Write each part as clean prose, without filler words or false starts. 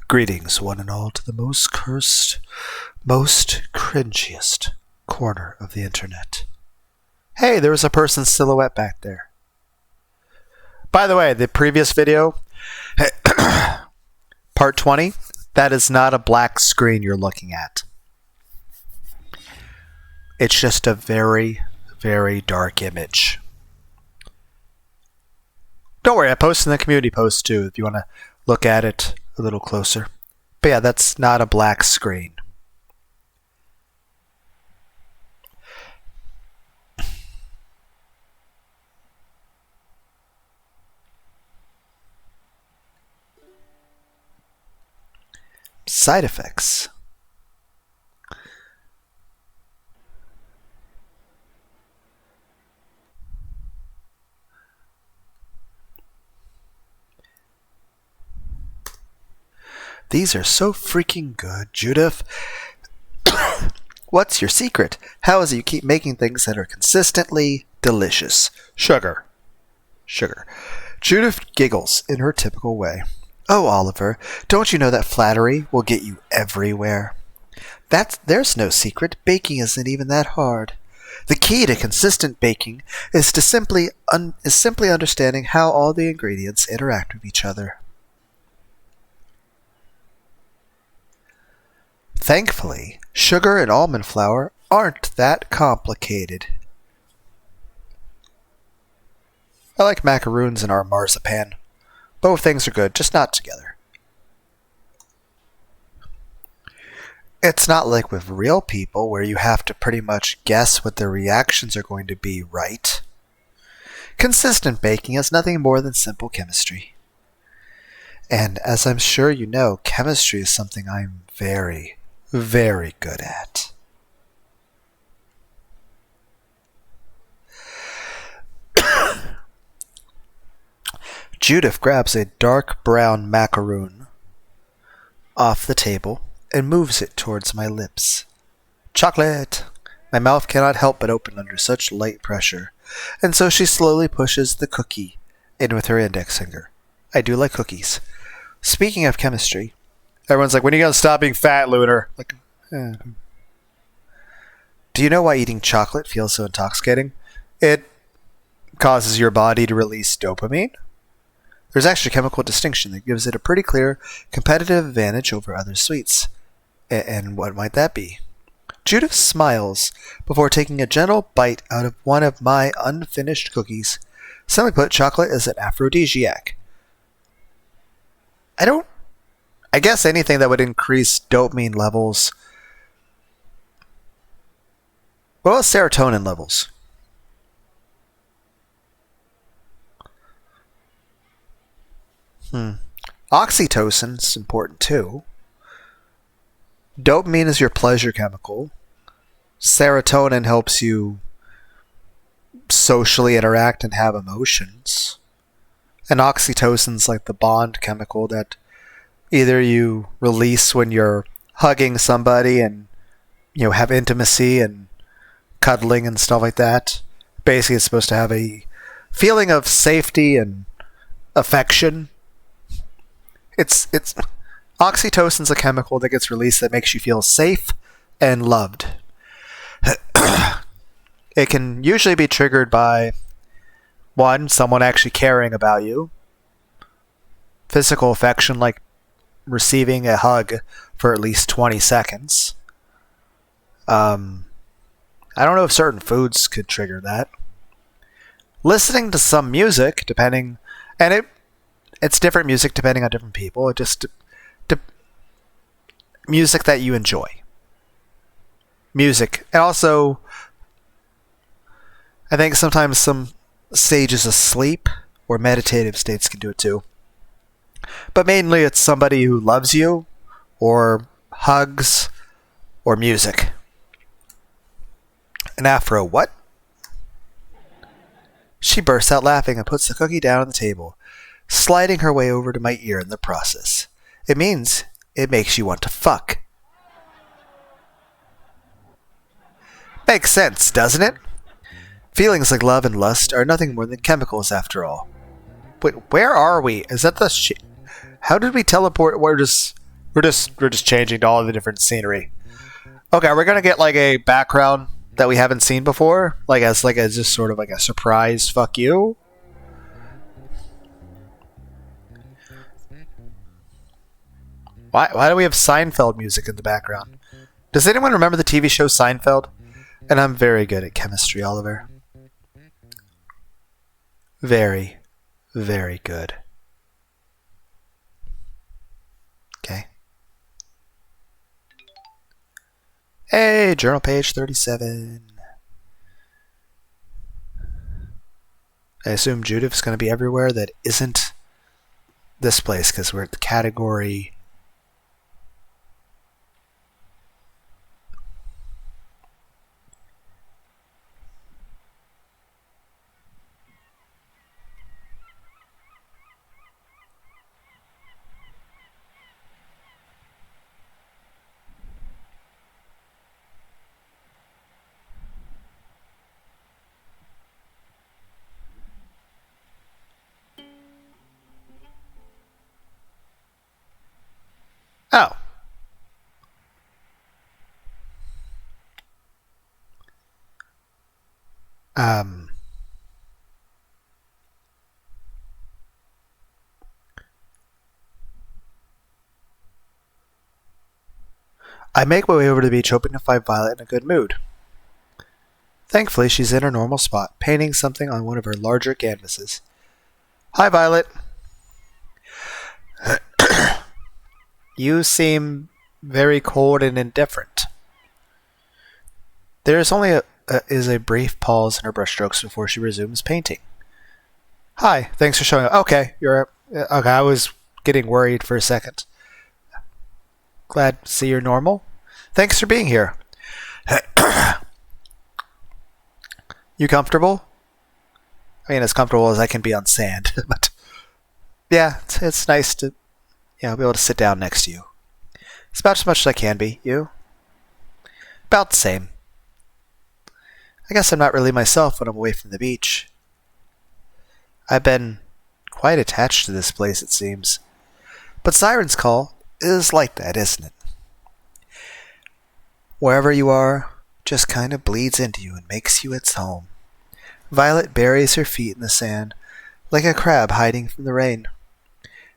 Greetings, one and all, to the most cursed, most cringiest corner of the internet. Hey, there was a person's silhouette back there. By the way, the previous video, part 20, that is not a black screen you're looking at. It's just a very, very dark image. Don't worry, I posted in the community post too if you want to look at it a little closer. But yeah, that's not a black screen. Side effects. These are so freaking good, Judith. What's your secret? How is it you keep making things that are consistently delicious? Sugar. Judith giggles in her typical way. Oh, Oliver, don't you know that flattery will get you everywhere? There's no secret. Baking isn't even that hard. The key to consistent baking is simply understanding how all the ingredients interact with each other. Thankfully, sugar and almond flour aren't that complicated. I like macaroons and our marzipan. Both things are good, just not together. It's not like with real people where you have to pretty much guess what their reactions are going to be, right? Consistent baking is nothing more than simple chemistry. And as I'm sure you know, chemistry is something I'm very, very good at. Judith grabs a dark brown macaroon off the table and moves it towards my lips. Chocolate! My mouth cannot help but open under such light pressure, and so she slowly pushes the cookie in with her index finger. I do like cookies. Speaking of chemistry, everyone's like, when are you going to stop being fat, Lunar? Like, Do you know why eating chocolate feels so intoxicating? It causes your body to release dopamine. There's actually a chemical distinction that gives it a pretty clear competitive advantage over other sweets. And what might that be? Judith smiles before taking a gentle bite out of one of my unfinished cookies. Simply put, chocolate is an aphrodisiac. I guess anything that would increase dopamine levels. What about serotonin levels? Oxytocin is important too. Dopamine is your pleasure chemical. Serotonin helps you socially interact and have emotions. And oxytocin's like the bond chemical that either you release when you're hugging somebody and have intimacy and cuddling and stuff like that. Basically, it's supposed to have a feeling of safety and affection. It's oxytocin's a chemical that gets released that makes you feel safe and loved. It can usually be triggered by someone actually caring about you. Physical affection, like receiving a hug for at least 20 seconds. I don't know if certain foods could trigger that. Listening to some music, it's different music depending on different people. Music that you enjoy. Music. And also, I think sometimes some stages of sleep or meditative states can do it too. But mainly it's somebody who loves you, or hugs, or music. An afro what? She bursts out laughing and puts the cookie down on the table, sliding her way over to my ear in the process. It means it makes you want to fuck. Makes sense, doesn't it? Feelings like love and lust are nothing more than chemicals after all. Wait, where are we? Is that the shit? How did we teleport? We're just We're just changing to all the different scenery. Okay, we're gonna get like a background that we haven't seen before, like as just sort of like a surprise. Fuck you. Why do we have Seinfeld music in the background? Does anyone remember the TV show Seinfeld? And I'm very good at chemistry, Oliver. Very, very good. Okay. Hey, journal page 37. I assume Judith's going to be everywhere that isn't this place because we're at the category. Oh. Um. I make my way over to the beach hoping to find Violet in a good mood. Thankfully, she's in her normal spot, painting something on one of her larger canvases. Hi, Violet. You seem very cold and indifferent. There is only a brief pause in her brushstrokes before she resumes painting. Hi, thanks for showing up. Okay, you're okay. I was getting worried for a second. Glad to see you're normal. Thanks for being here. You comfortable? I mean, as comfortable as I can be on sand, but yeah, it's nice to be able to sit down next to you. It's about as much as I can be. You? About the same. I guess I'm not really myself when I'm away from the beach. I've been quite attached to this place, it seems. But Siren's Call is like that, isn't it? Wherever you are, just kind of bleeds into you and makes you its home. Violet buries her feet in the sand, like a crab hiding from the rain.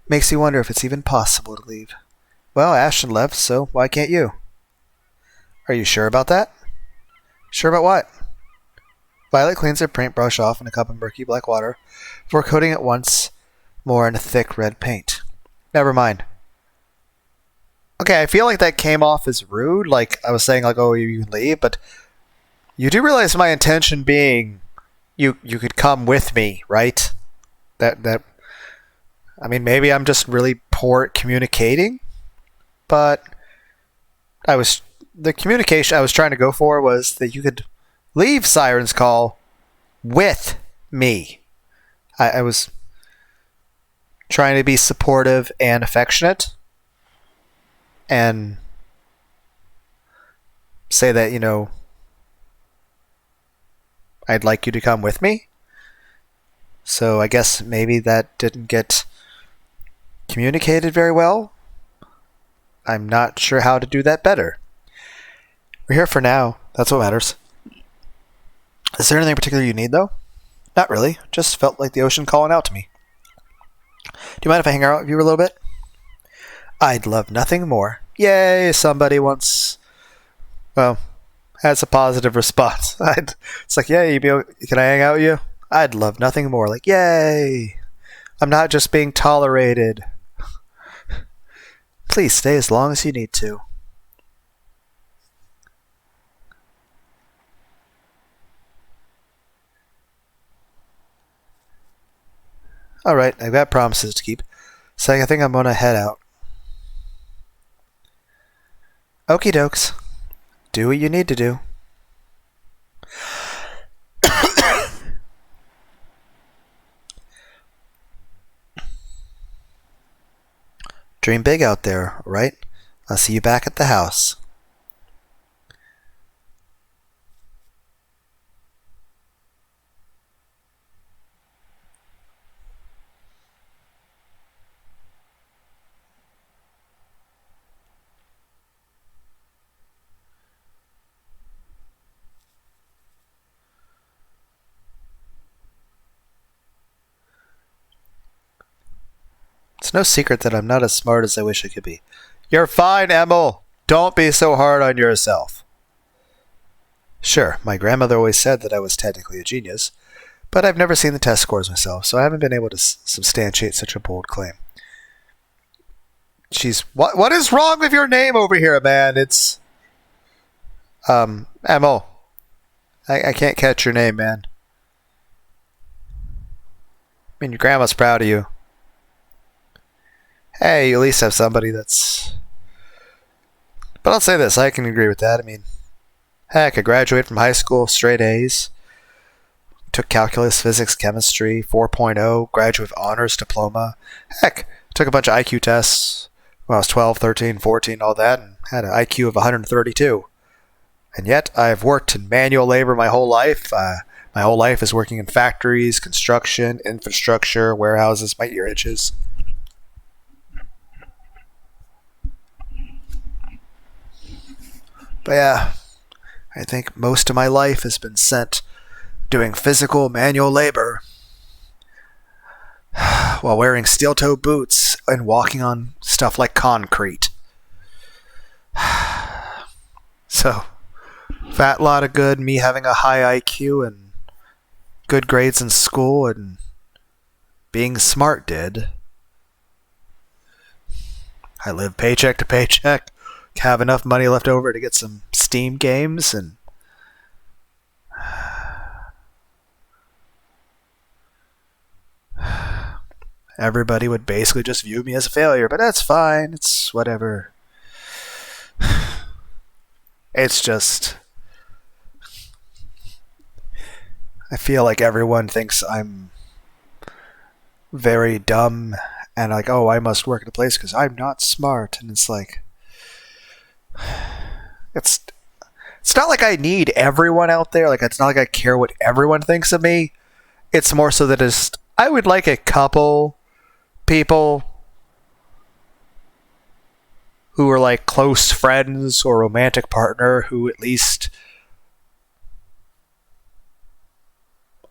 Makes you wonder if it's even possible to leave. Well, Ashton left, so why can't you? Are you sure about that? Sure about what? Violet cleans her paintbrush off in a cup of murky black water before coating it once more in a thick red paint. Never mind. Okay, I feel like that came off as rude, like I was saying, like, oh, you can leave, but you do realize my intention being you could come with me, right? That I mean, maybe I'm just really poor at communicating, but the communication I was trying to go for was that you could leave Siren's Call with me. I was trying to be supportive and affectionate and say that, I'd like you to come with me. So I guess maybe that didn't get communicated very well. I'm not sure how to do that better. We're here for now. That's what matters. Is there anything particular you need, though? Not really. Just felt like the ocean calling out to me. Do you mind if I hang out with you a little bit? I'd love nothing more. Yay, somebody once, has a positive response. It's like, yay, can I hang out with you? I'd love nothing more. Like, yay. I'm not just being tolerated. Please stay as long as you need to. Alright, I've got promises to keep. So I think I'm gonna head out. Okie dokes. Do what you need to do. Dream big out there, right? I'll see you back at the house. It's no secret that I'm not as smart as I wish I could be. You're fine, Emil. Don't be so hard on yourself. Sure, my grandmother always said that I was technically a genius, but I've never seen the test scores myself, so I haven't been able to substantiate such a bold claim. What is wrong with your name over here, man? It's Emil. I can't catch your name, man. I mean, your grandma's proud of you. Hey, you at least have somebody that's... But I'll say this, I can agree with that. I mean, heck, I graduated from high school, straight A's. Took calculus, physics, chemistry, 4.0, graduate honors diploma. Heck, took a bunch of IQ tests when I was 12, 13, 14, all that, and had an IQ of 132. And yet, I've worked in manual labor my whole life. My whole life is working in factories, construction, infrastructure, warehouses. My ear itches. But yeah, I think most of my life has been spent doing physical manual labor while wearing steel-toe boots and walking on stuff like concrete. So, fat lot of good, me having a high IQ and good grades in school and being smart did. I live paycheck to paycheck, have enough money left over to get some Steam games, and everybody would basically just view me as a failure, but that's fine. It's whatever. It's just... I feel like everyone thinks I'm very dumb and like, oh, I must work at a place because I'm not smart. And it's like... It's not like I need everyone out there. Like, it's not like I care what everyone thinks of me. It's more so that I would like a couple people who are like close friends or romantic partner who at least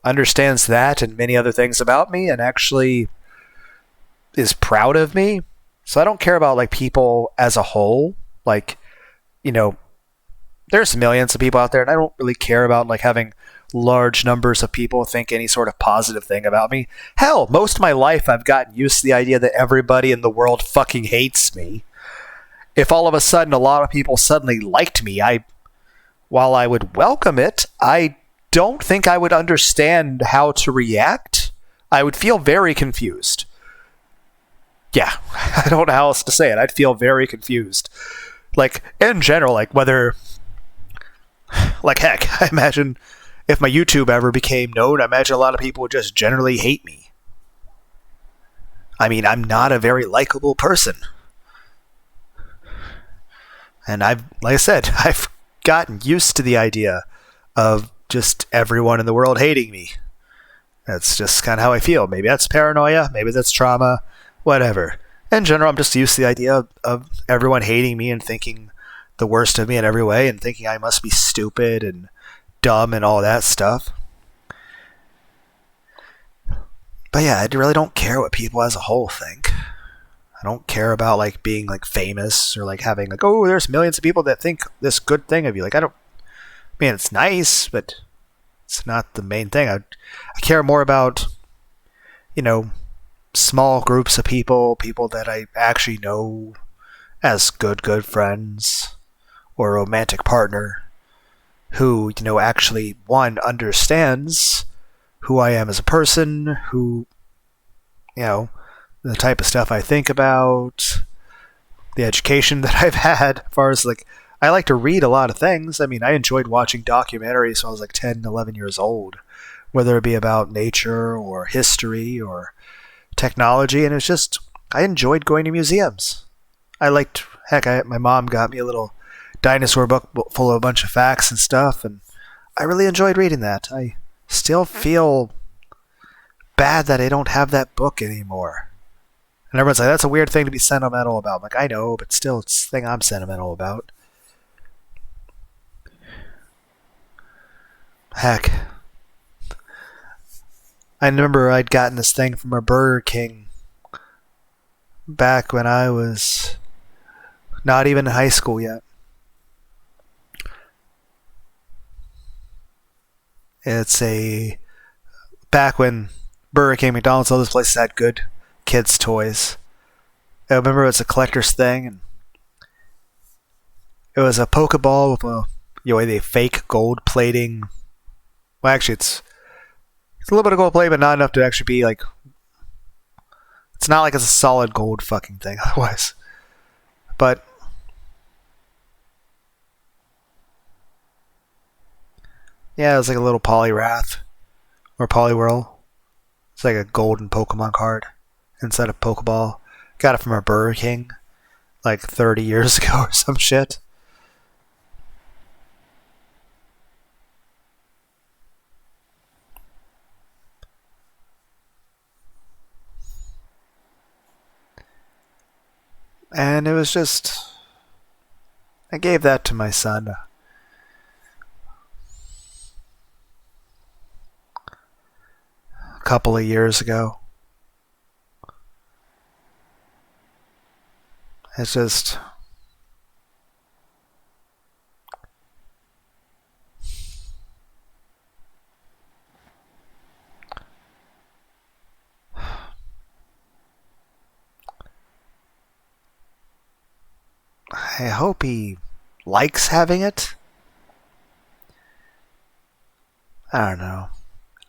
understands that and many other things about me and actually is proud of me. So I don't care about like people as a whole. Like, you know, there's millions of people out there and I don't really care about like having large numbers of people think any sort of positive thing about me. Hell, most of my life I've gotten used to the idea that everybody in the world fucking hates me. If all of a sudden a lot of people suddenly liked me, while I would welcome it, I don't think I would understand how to react. I would feel very confused. Yeah, I don't know how else to say it. I'd feel very confused. Like, in general, like whether... Like, heck, I imagine if my YouTube ever became known, I imagine a lot of people would just generally hate me. I mean, I'm not a very likable person. And like I said, I've gotten used to the idea of just everyone in the world hating me. That's just kind of how I feel. Maybe that's paranoia, maybe that's trauma, whatever. In general, I'm just used to the idea of everyone hating me and thinking the worst of me in every way and thinking I must be stupid and dumb and all that stuff. But yeah, I really don't care what people as a whole think. I don't care about like being like famous or like having like, oh, there's millions of people that think this good thing of you. Like, I mean, it's nice, but it's not the main thing. I care more about, you know, small groups of people that I actually know as good friends or a romantic partner who, you know, actually, one, understands who I am as a person, who, you know, the type of stuff I think about, the education that I've had, as far as, like, I like to read a lot of things. I mean, I enjoyed watching documentaries when I was, like, 10, 11 years old, whether it be about nature or history or technology, and it's just, I enjoyed going to museums. My mom got me a little dinosaur book full of a bunch of facts and stuff, and I really enjoyed reading that. I still feel bad that I don't have that book anymore. And everyone's like, that's a weird thing to be sentimental about. I'm like, I know, but still, it's the thing I'm sentimental about. Heck. I remember I'd gotten this thing from a Burger King back when I was not even in high school yet. It's back when Burger King, McDonald's, all those places had good kids' toys. I remember it was a collector's thing, and it was a Pokeball with a fake gold plating. Well, actually, it's a little bit of gold plating, but not enough to actually be like. It's not like it's a solid gold fucking thing otherwise. But yeah, it was like a little Poliwrath or Poliwhirl. It's like a golden Pokemon card inside a Pokeball. Got it from a Burger King like 30 years ago or some shit. And it was just, I gave that to my son a couple of years ago. It's just, I hope he likes having it. I don't know.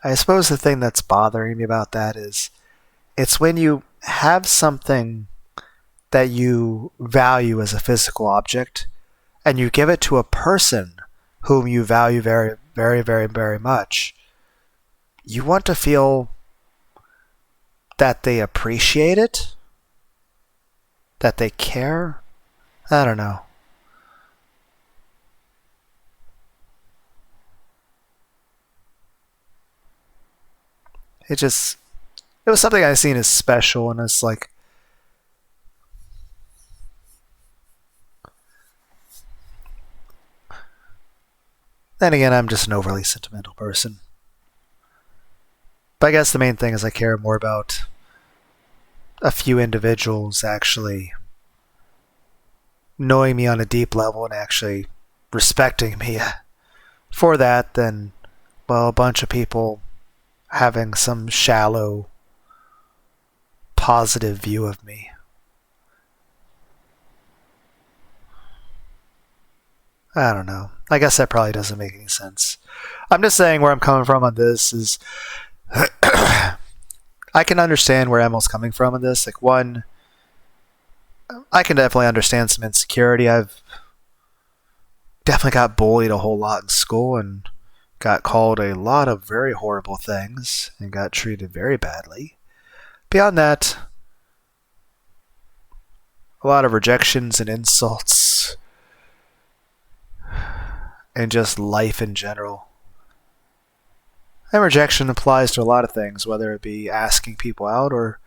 I suppose the thing that's bothering me about that is it's when you have something that you value as a physical object and you give it to a person whom you value very, very, very, very much. You want to feel that they appreciate it, that they care. I don't know. It was something I seen as special, and it's like, then again, I'm just an overly sentimental person. But I guess the main thing is I care more about a few individuals actually knowing me on a deep level and actually respecting me for that than, well, a bunch of people having some shallow, positive view of me. I don't know. I guess that probably doesn't make any sense. I'm just saying where I'm coming from on this is I can understand where Emil's coming from on this. Like, one, I can definitely understand some insecurity. I've definitely got bullied a whole lot in school and got called a lot of very horrible things and got treated very badly. Beyond that, a lot of rejections and insults and just life in general. And rejection applies to a lot of things, whether it be asking people out or,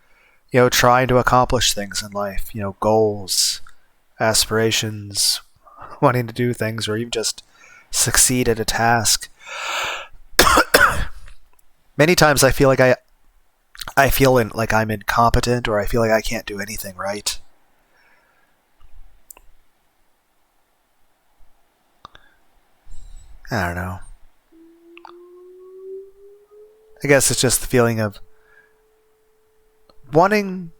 trying to accomplish things in life, goals, aspirations, wanting to do things, or even just succeed at a task. Many times I feel like like I'm incompetent, or I feel like I can't do anything right. I don't know. I guess it's just the feeling of wanting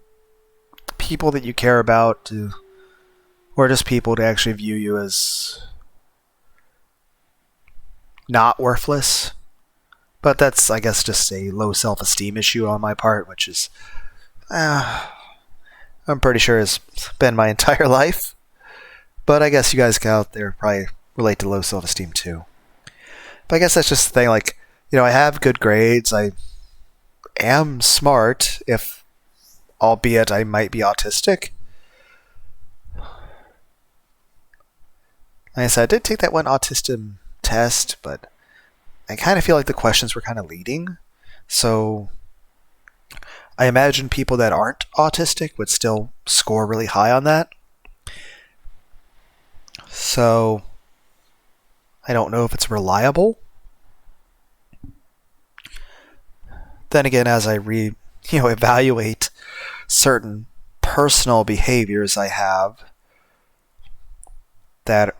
people that you care about to, or just people to actually view you as not worthless. But that's, I guess, just a low self-esteem issue on my part, which is, I'm pretty sure has been my entire life. But I guess you guys out there probably relate to low self-esteem too. But I guess that's just the thing, like, I have good grades, I am smart, albeit I might be autistic. Like I said, I did take that one autism test, but I kind of feel like the questions were kind of leading. So I imagine people that aren't autistic would still score really high on that. So I don't know if it's reliable. Then again, as I evaluate certain personal behaviors I have that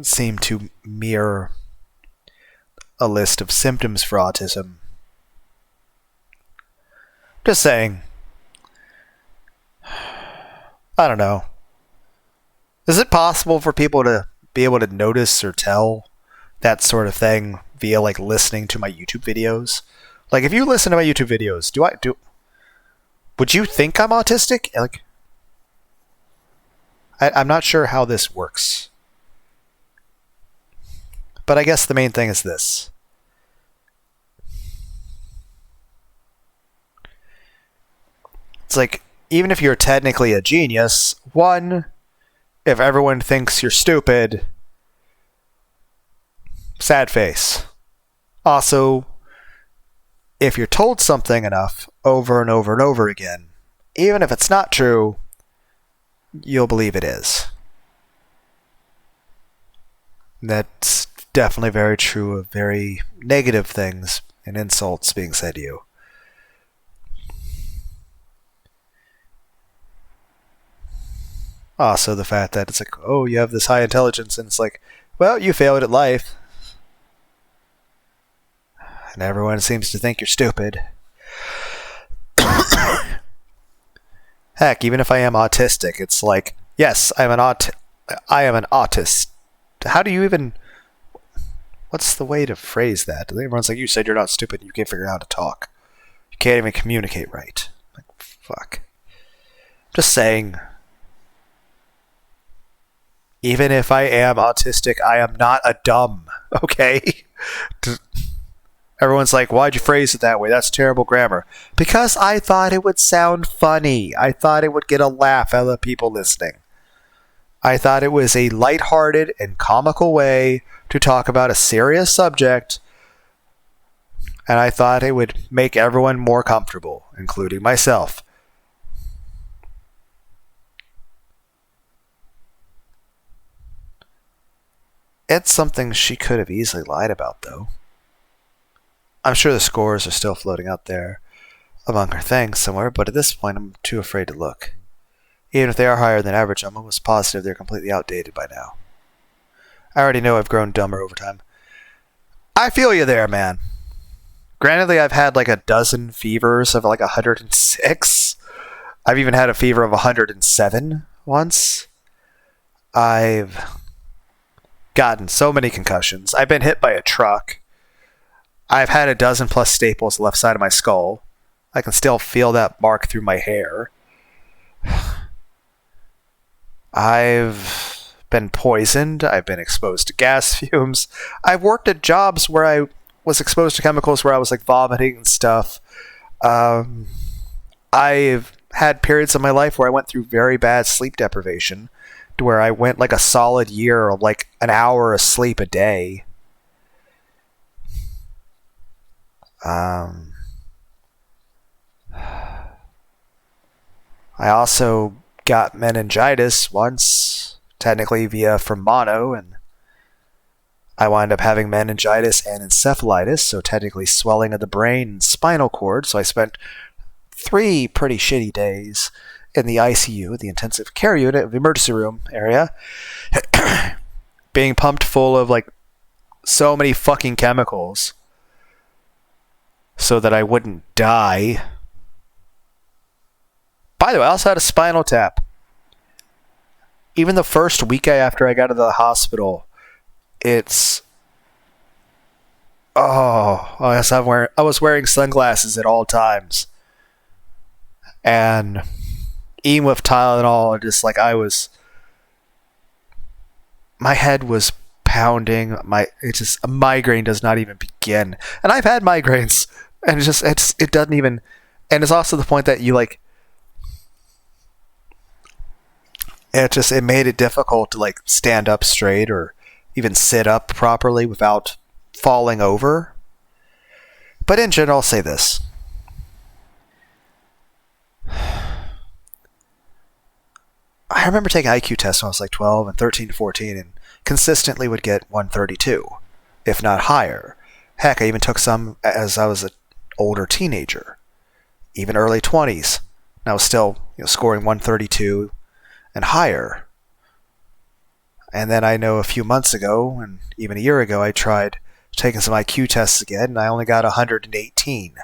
seem to mirror a list of symptoms for autism. Just saying. I don't know. Is it possible for people to be able to notice or tell that sort of thing via like listening to my YouTube videos? Like if you listen to my YouTube videos, would you think I'm autistic? Like I'm not sure how this works. But I guess the main thing is this. It's like, even if you're technically a genius, one, if everyone thinks you're stupid, sad face. Also, if you're told something enough over and over and over again, even if it's not true, you'll believe it is. That's definitely very true of very negative things and insults being said to you. Also, the fact that it's like, oh, you have this high intelligence, and it's like, well, you failed at life. And everyone seems to think you're stupid. Heck, even if I am autistic, it's like, yes, I am an autist. How do you even... What's the way to phrase that? Everyone's like, you said you're not stupid, you can't figure out how to talk. You can't even communicate right. Like, fuck. Just saying... Even if I am autistic, I am not a dumb, okay? Everyone's like, why'd you phrase it that way? That's terrible grammar. Because I thought it would sound funny. I thought it would get a laugh out of the people listening. I thought it was a lighthearted and comical way to talk about a serious subject, and I thought it would make everyone more comfortable, including myself. It's something she could have easily lied about, though. I'm sure the scores are still floating out there among her things somewhere, but at this point I'm too afraid to look. Even if they are higher than average, I'm almost positive they're completely outdated by now. I already know I've grown dumber over time. I feel you there, man. Granted, I've had like a dozen fevers of like 106. I've even had a fever of 107 once. I've gotten so many concussions. I've been hit by a truck. I've had a dozen plus staples left side of my skull. I can still feel that mark through my hair. I've been poisoned. I've been exposed to gas fumes. I've worked at jobs where I was exposed to chemicals where I was like vomiting and stuff. I've had periods of my life where I went through very bad sleep deprivation, to where I went like a solid year of like an hour of sleep a day. I also got meningitis once, technically from mono, and I wound up having meningitis and encephalitis, so technically swelling of the brain and spinal cord, so I spent 3 pretty shitty days in the ICU, the intensive care unit of the emergency room area, being pumped full of like so many fucking chemicals so that I wouldn't die. By the way, I also had a spinal tap. Even the first week after I got out of the hospital, it's... I was wearing sunglasses at all times. And even with Tylenol, just like my head was pounding. A migraine does not even begin. And I've had migraines, and it doesn't even, and it's also the point that you like, it made it difficult to like stand up straight or even sit up properly without falling over. But in general, I'll say this. I remember taking IQ tests when I was like 12 and 13 to 14 and consistently would get 132, if not higher. Heck, I even took some as I was an older teenager, even early 20s, And I was still scoring 132 and higher. And then I know a few months ago, and even a year ago, I tried taking some IQ tests again, and I only got 118.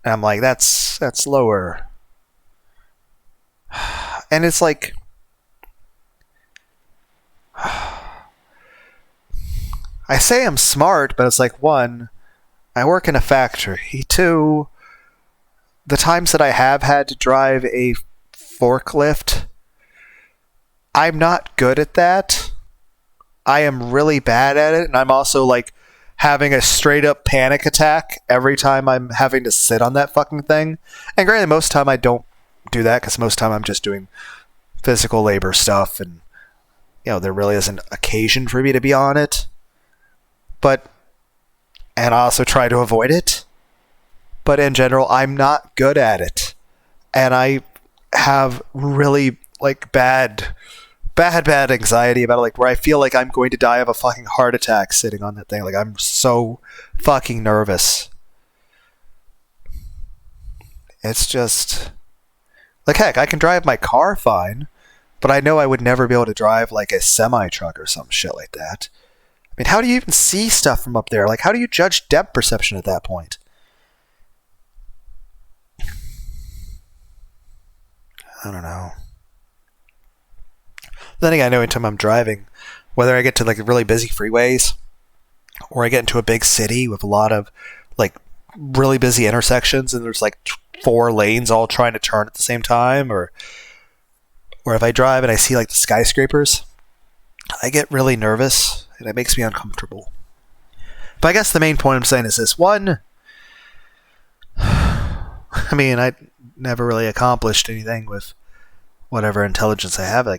And I'm like, that's lower. And it's like, I say I'm smart, but it's like, one, I work in a factory. Two, the times that I have had to drive a forklift, I'm not good at that. I am really bad at it, and I'm also like having a straight up panic attack every time I'm having to sit on that fucking thing. And granted, most of the time I don't do that because most of the time I'm just doing physical labor stuff, and there really isn't occasion for me to be on it. And I also try to avoid it. But in general, I'm not good at it. And I have really bad anxiety about it, where I feel like I'm going to die of a fucking heart attack sitting on that thing. I'm so fucking nervous. It's just heck, I can drive my car fine, but I know I would never be able to drive a semi truck or some shit like that. I mean, how do you even see stuff from up there? How do you judge depth perception at that point? I don't know. Then again, I know anytime I'm driving, whether I get to really busy freeways or I get into a big city with a lot of really busy intersections and there's 4 lanes all trying to turn at the same time, or if I drive and I see the skyscrapers, I get really nervous and it makes me uncomfortable. But I guess the main point I'm saying is this. One, I mean, I never really accomplished anything with whatever intelligence I have. I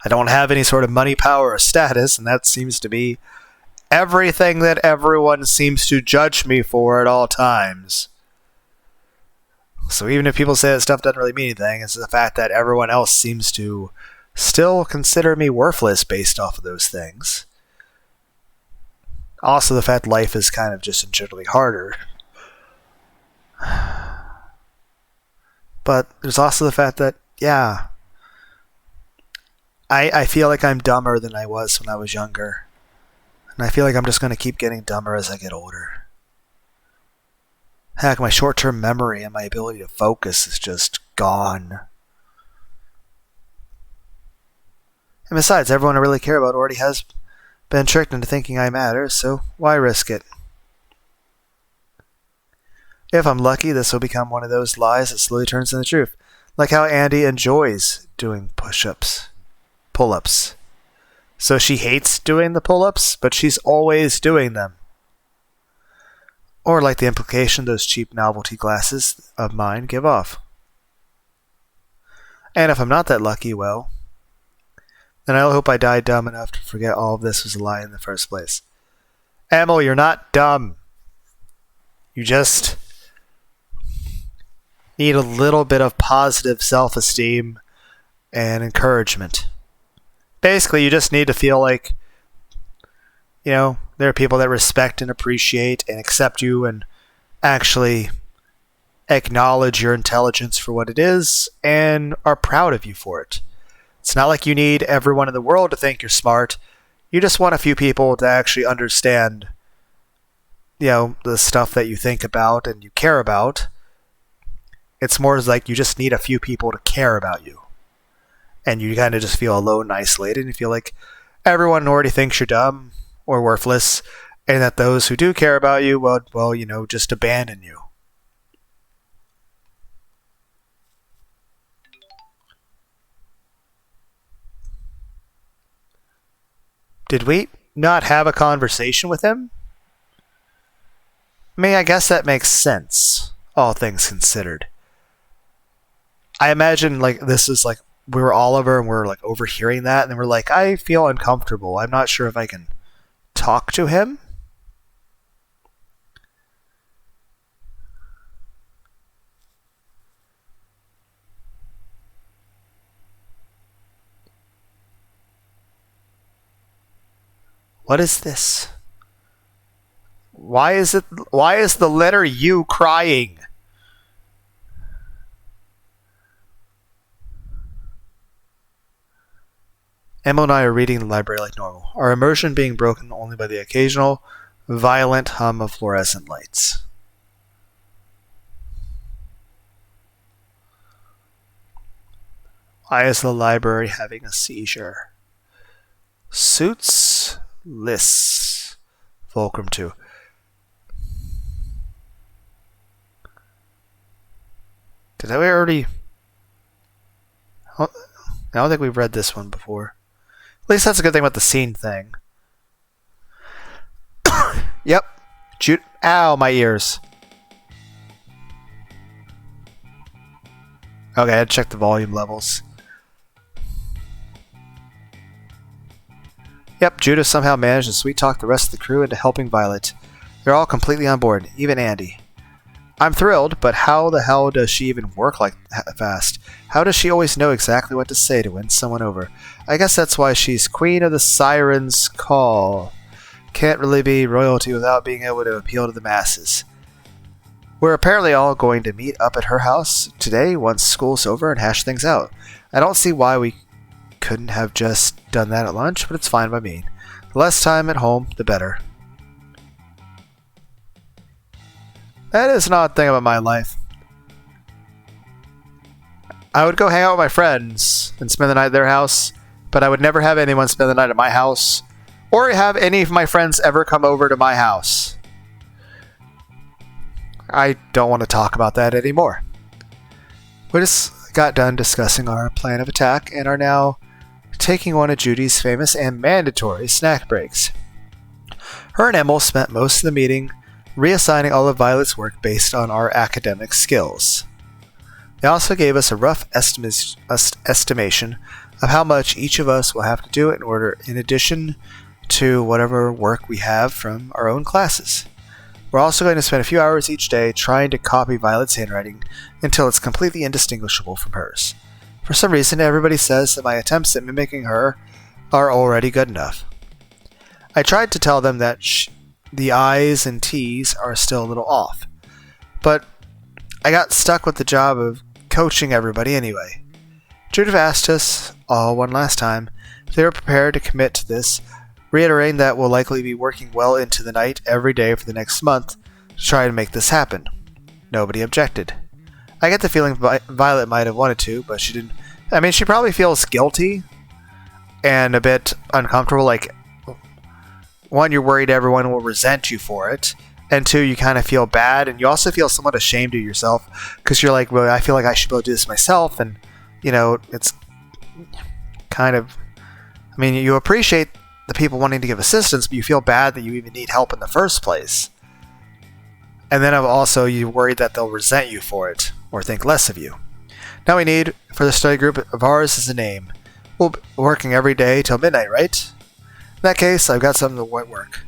don't have any sort of money, power, or status, and that seems to be everything that everyone seems to judge me for at all times. So even if people say that stuff doesn't really mean anything, it's the fact that everyone else seems to still consider me worthless based off of those things. Also the fact life is kind of just generally harder. But there's also the fact that, I feel like I'm dumber than I was when I was younger. And I feel like I'm just going to keep getting dumber as I get older. Heck, my short-term memory and my ability to focus is just gone. And besides, everyone I really care about already has been tricked into thinking I matter, so why risk it? If I'm lucky, this will become one of those lies that slowly turns into the truth. Like how Andy enjoys doing pull-ups. So she hates doing the pull-ups, but she's always doing them. Or like the implication those cheap novelty glasses of mine give off. And if I'm not that lucky, well, then I hope I die dumb enough to forget all of this was a lie in the first place. Emil, you're not dumb. You just need a little bit of positive self-esteem and encouragement. Basically, you just need to feel like, there are people that respect and appreciate and accept you and actually acknowledge your intelligence for what it is and are proud of you for it. It's not like you need everyone in the world to think you're smart. You just want a few people to actually understand, the stuff that you think about and you care about. It's more like you just need a few people to care about you. And you kind of just feel alone and isolated and you feel like everyone already thinks you're dumb or worthless, and that those who do care about you, well, just abandon you. Did we not have a conversation with him? I mean, I guess that makes sense, all things considered. I imagine this is we were Oliver and we're overhearing that, and then we're I feel uncomfortable. I'm not sure if I can talk to him. What is this? Why is the letter U crying? Emma and I are reading the library like normal, our immersion being broken only by the occasional violent hum of fluorescent lights. Why is the library having a seizure? Suits, lists, Fulcrum 2. Did we already... I don't think we've read this one before. At least that's a good thing about the scene thing. Yep. Ow, my ears. Okay, I had to check the volume levels. Yep, Judith somehow managed to sweet-talk the rest of the crew into helping Violet. They're all completely on board, even Andy. I'm thrilled, but how the hell does she even work like that fast? How does she always know exactly what to say to win someone over? I guess that's why she's Queen of the Siren's Call. Can't really be royalty without being able to appeal to the masses. We're apparently all going to meet up at her house today once school's over and hash things out. I don't see why we couldn't have just done that at lunch, but it's fine by me. The less time at home, the better. That is an odd thing about my life. I would go hang out with my friends and spend the night at their house, but I would never have anyone spend the night at my house, or have any of my friends ever come over to my house. I don't want to talk about that anymore. We just got done discussing our plan of attack and are now taking one of Judy's famous and mandatory snack breaks. Her and Emil spent most of the meeting reassigning all of Violet's work based on our academic skills. They also gave us a rough estimation of how much each of us will have to do in addition to whatever work we have from our own classes. We're also going to spend a few hours each day trying to copy Violet's handwriting until it's completely indistinguishable from hers. For some reason, everybody says that my attempts at mimicking her are already good enough. I tried to tell them that the I's and T's are still a little off, but I got stuck with the job of coaching everybody anyway. Judith asked us all one last time if they were prepared to commit to this, reiterating that we'll likely be working well into the night every day for the next month to try to make this happen. Nobody objected. I get the feeling Violet might have wanted to, but she didn't. I mean, she probably feels guilty and a bit uncomfortable. Like, one, you're worried everyone will resent you for it, and two, you kind of feel bad, and you also feel somewhat ashamed of yourself because you're like, well, I feel like I should be able to do this myself, and, you know, it's kind of, I mean, you appreciate the people wanting to give assistance, but you feel bad that you even need help in the first place. And then also you're worried that they'll resent you for it or think less of you. Now we need, for the study group of ours, is a name. We'll be working every day till midnight, right? In that case, I've got something to work.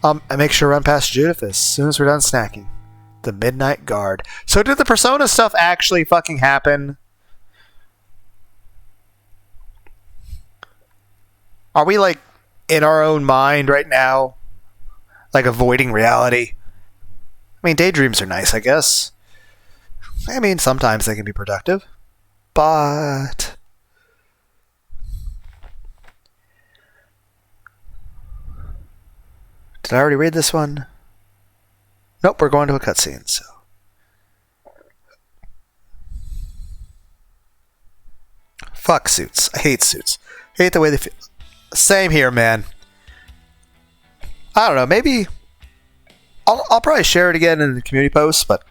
I make sure to run past Judith as soon as we're done snacking. The Midnight Guard. So did the Persona stuff actually fucking happen? Are we like in our own mind right now? Like avoiding reality? I mean, daydreams are nice, I guess. I mean, sometimes they can be productive. But did I already read this one? Nope, we're going to a cutscene, so. Fuck suits. I hate suits. I hate the way they feel. Same here, man. I don't know, maybe I'll probably share it again in the community post, but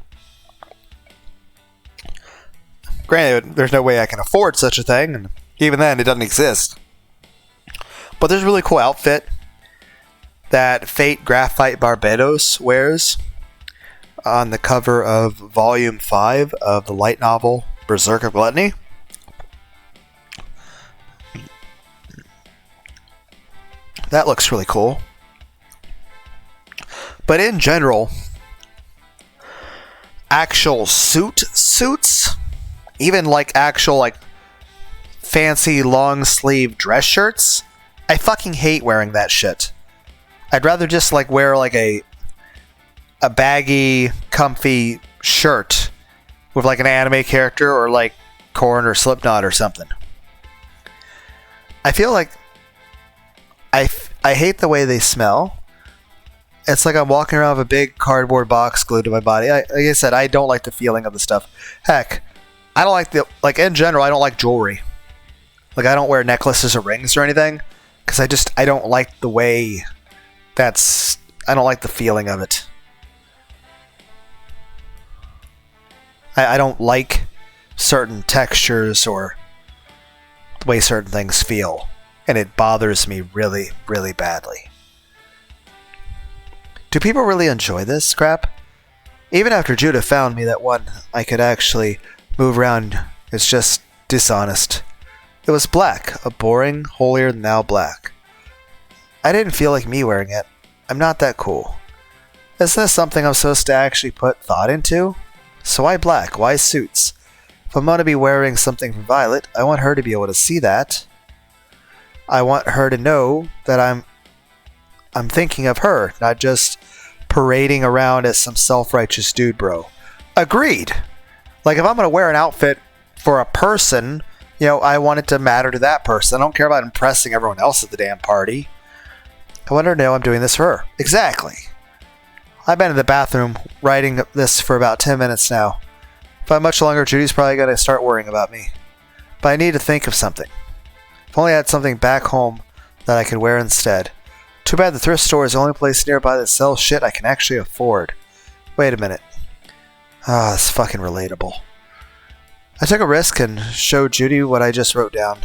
granted, there's no way I can afford such a thing, and even then, it doesn't exist. But there's a really cool outfit that Fate Graphite Barbados wears on the cover of Volume 5 of the light novel Berserk of Gluttony. That looks really cool. But in general, actual suits, even like actual like fancy long sleeve dress shirts, I fucking hate wearing that shit. I'd rather just like wear like a baggy, comfy shirt with like an anime character or like Korn or Slipknot or something. I feel like I hate the way they smell. It's like I'm walking around with a big cardboard box glued to my body. Like I said, I don't like the feeling of the stuff. Heck, I don't like in general, I don't like jewelry. Like I don't wear necklaces or rings or anything because I don't like the way I don't like the feeling of it. I don't like certain textures or the way certain things feel. And it bothers me really, really badly. Do people really enjoy this crap? Even after Judah found me that one I could actually move around, it's just dishonest. It was black, a boring, holier than thou black. I didn't feel like me wearing it. I'm not that cool. Isn't this something I'm supposed to actually put thought into? So why black? Why suits? If I'm going to be wearing something from Violet, I want her to be able to see that. I want her to know that I'm thinking of her, not just parading around as some self-righteous dude bro. Agreed. Like if I'm going to wear an outfit for a person, I want it to matter to that person. I don't care about impressing everyone else at the damn party. I want her to know I'm doing this for her. Exactly. I've been in the bathroom writing this for about 10 minutes now. If I'm much longer, Judy's probably going to start worrying about me. But I need to think of something. If only I had something back home that I could wear instead. Too bad the thrift store is the only place nearby that sells shit I can actually afford. Wait a minute. That's fucking relatable. I took a risk and showed Judy what I just wrote down.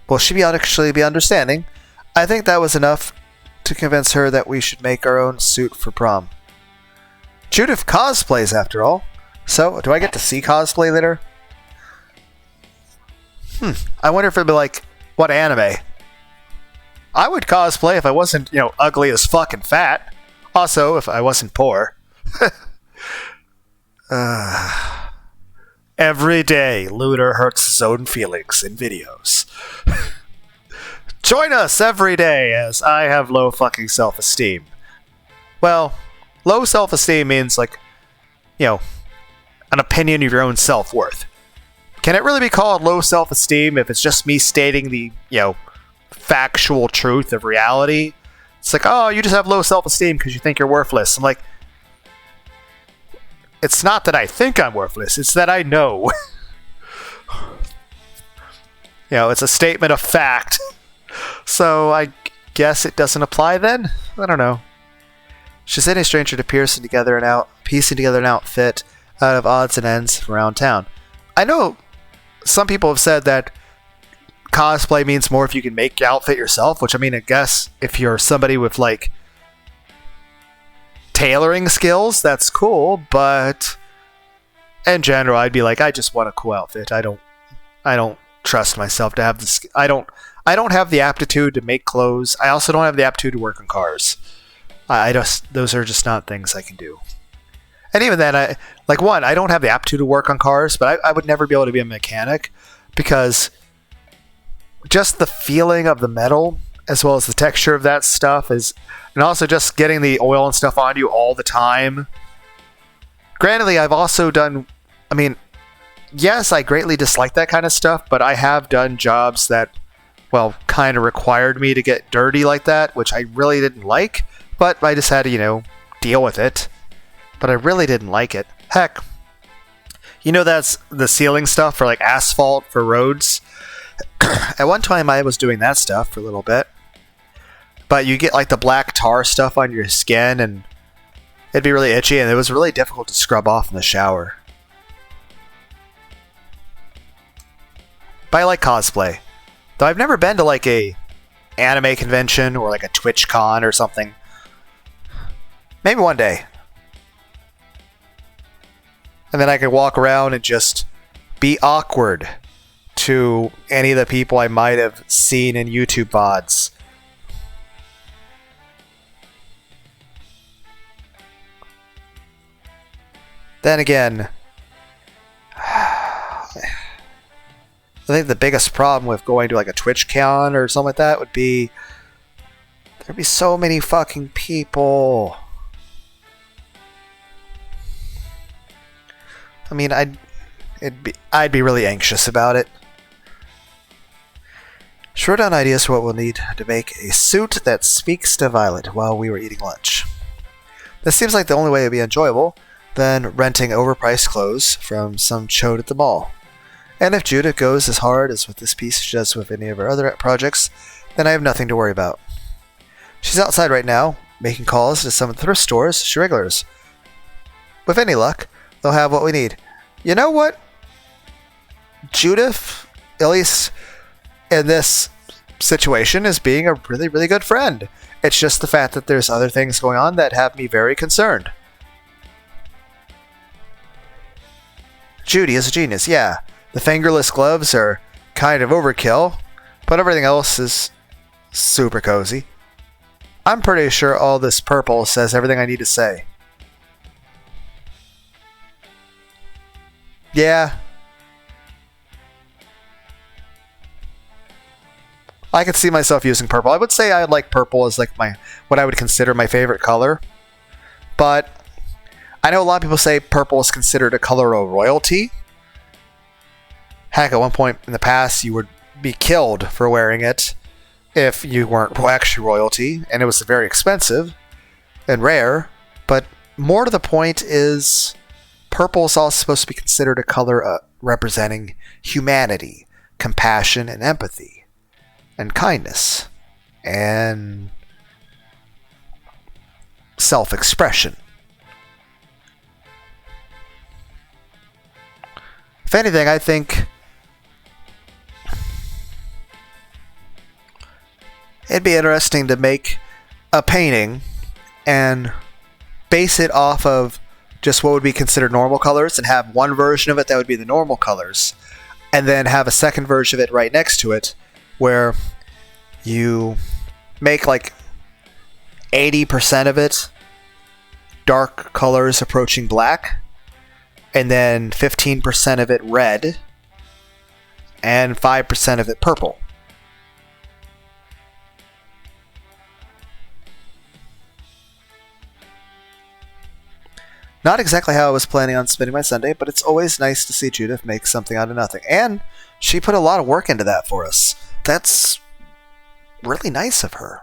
Will she actually be understanding? I think that was enough to convince her that we should make our own suit for prom. Judith cosplays after all. So, do I get to see cosplay later? I wonder if it'd be like, what anime? I would cosplay if I wasn't, ugly as fuck and fat. Also, if I wasn't poor. Every day, Lunar hurts his own feelings in videos. Join us every day as I have low fucking self-esteem. Well, low self-esteem means an opinion of your own self-worth. Can it really be called low self-esteem if it's just me stating the, factual truth of reality? It's like, oh, you just have low self-esteem because you think you're worthless. I'm like, it's not that I think I'm worthless, it's that I know. It's a statement of fact. So I guess it doesn't apply then? I don't know. She's any stranger to piecing together an outfit out of odds and ends from around town. I know some people have said that cosplay means more if you can make your outfit yourself, which I guess if you're somebody with tailoring skills, that's cool, but in general I'd be like, I just want a cool outfit. I don't trust myself to have this. I don't have the aptitude to make clothes. I also don't have the aptitude to work on cars. Those are just not things I can do. And even then, I don't have the aptitude to work on cars, but I would never be able to be a mechanic because just the feeling of the metal as well as the texture of that stuff and also just getting the oil and stuff on you all the time. Granted, I've also done, yes, I greatly dislike that kind of stuff, but I have done jobs that, kind of required me to get dirty like that, which I really didn't like, but I just had to, deal with it. But I really didn't like it. Heck, that's the sealing stuff for asphalt for roads. At one time I was doing that stuff for a little bit. But you get the black tar stuff on your skin and it'd be really itchy and it was really difficult to scrub off in the shower. But I like cosplay. Though I've never been to a anime convention or a Twitch con or something. Maybe one day. And then I could walk around and just be awkward to any of the people I might have seen in YouTube VODs. Then again, I think the biggest problem with going to a Twitch con or something like that would be there'd be so many fucking people. I'd be really anxious about it. Wrote down ideas for what we'll need to make a suit that speaks to Violet while we were eating lunch. This seems like the only way to be enjoyable than renting overpriced clothes from some chode at the mall. And if Judith goes as hard as with this piece she does with any of her other projects, then I have nothing to worry about. She's outside right now, making calls to some of the thrift stores she regulars. With any luck, they'll have what we need. You know what? Judith, at least in this situation, is being a really, really good friend. It's just the fact that there's other things going on that have me very concerned. Judy is a genius, yeah. The fingerless gloves are kind of overkill, but everything else is super cozy. I'm pretty sure all this purple says everything I need to say. Yeah. I could see myself using purple. I would say I like purple as like what I would consider my favorite color. But I know a lot of people say purple is considered a color of royalty. Heck, at one point in the past, you would be killed for wearing it if you weren't actually royalty, and it was very expensive and rare. But more to the point is, purple is also supposed to be considered a color representing humanity, compassion, and empathy, and kindness, and self-expression. If anything, I think it'd be interesting to make a painting and base it off of just what would be considered normal colors and have one version of it that would be the normal colors, and then have a second version of it right next to it where you make like 80% of it dark colors approaching black, and then 15% of it red, and 5% of it purple. Not exactly how I was planning on spending my Sunday, but it's always nice to see Judith make something out of nothing. And she put a lot of work into that for us. That's really nice of her.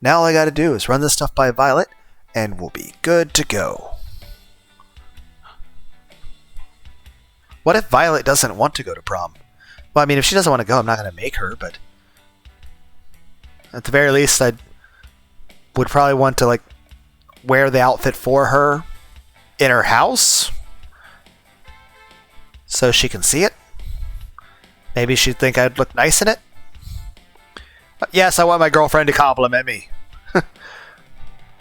Now all I gotta do is run this stuff by Violet, and we'll be good to go. What if Violet doesn't want to go to prom? Well, I mean, if she doesn't want to go, I'm not going to make her, but at the very least, I would probably want to, like, wear the outfit for her in her house so she can see it. Maybe she'd think I'd look nice in it. But yes, I want my girlfriend to compliment me.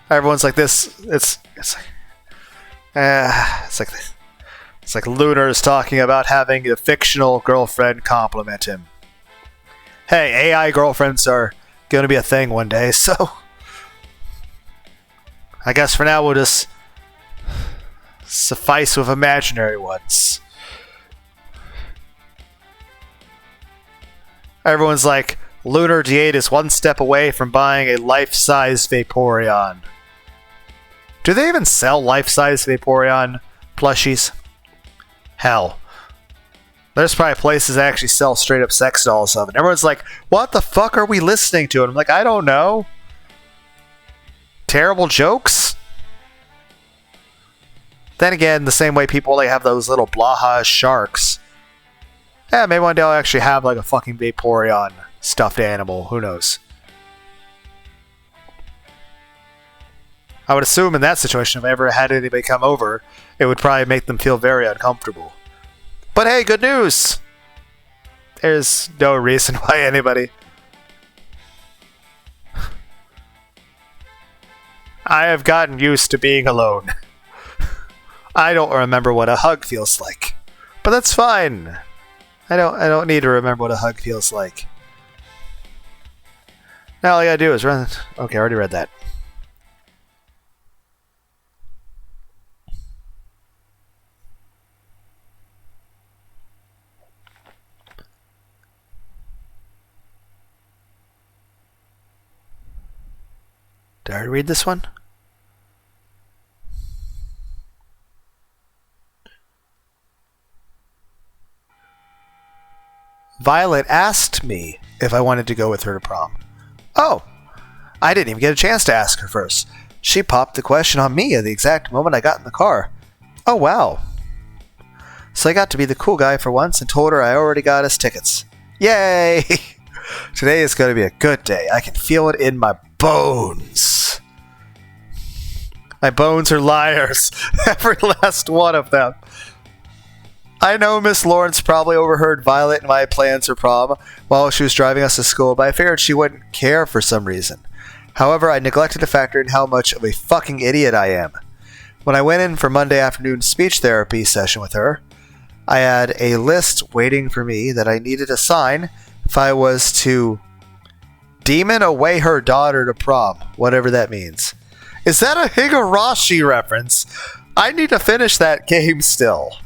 Everyone's like this. It's like Lunar is talking about having a fictional girlfriend compliment him. Hey, AI girlfriends are going to be a thing one day, so I guess for now we'll just suffice with imaginary ones. Everyone's like, Lunar D8 is one step away from buying a life-size Vaporeon. Do they even sell life-size Vaporeon plushies? Hell. There's probably places that actually sell straight-up sex dolls of it. Everyone's like, what the fuck are we listening to? And I'm like, I don't know. Terrible jokes? Then again, the same way people like have those little Blaha sharks. Yeah, maybe one day I'll actually have like a fucking Vaporeon stuffed animal. Who knows? I would assume in that situation, if I ever had anybody come over, it would probably make them feel very uncomfortable. But hey, good news! There's no reason why anybody... I have gotten used to being alone. I don't remember what a hug feels like. But that's fine. I don't need to remember what a hug feels like. Now all I gotta do is run... Okay, I already read that. Did I already read this one? Violet asked me if I wanted to go with her to prom. Oh, I didn't even get a chance to ask her first. She popped the question on me at the exact moment I got in the car. Oh, wow. So I got to be the cool guy for once and told her I already got us tickets. Yay! Today is going to be a good day. I can feel it in my bones. My bones are liars. Every last one of them. I know Miss Lawrence probably overheard Violet and my plans for prom while she was driving us to school, but I figured she wouldn't care for some reason. However, I neglected to factor in how much of a fucking idiot I am. When I went in for Monday afternoon speech therapy session with her, I had a list waiting for me that I needed to sign if I was to demon away her daughter to prom, whatever that means. Is that a Higurashi reference? I need to finish that game still.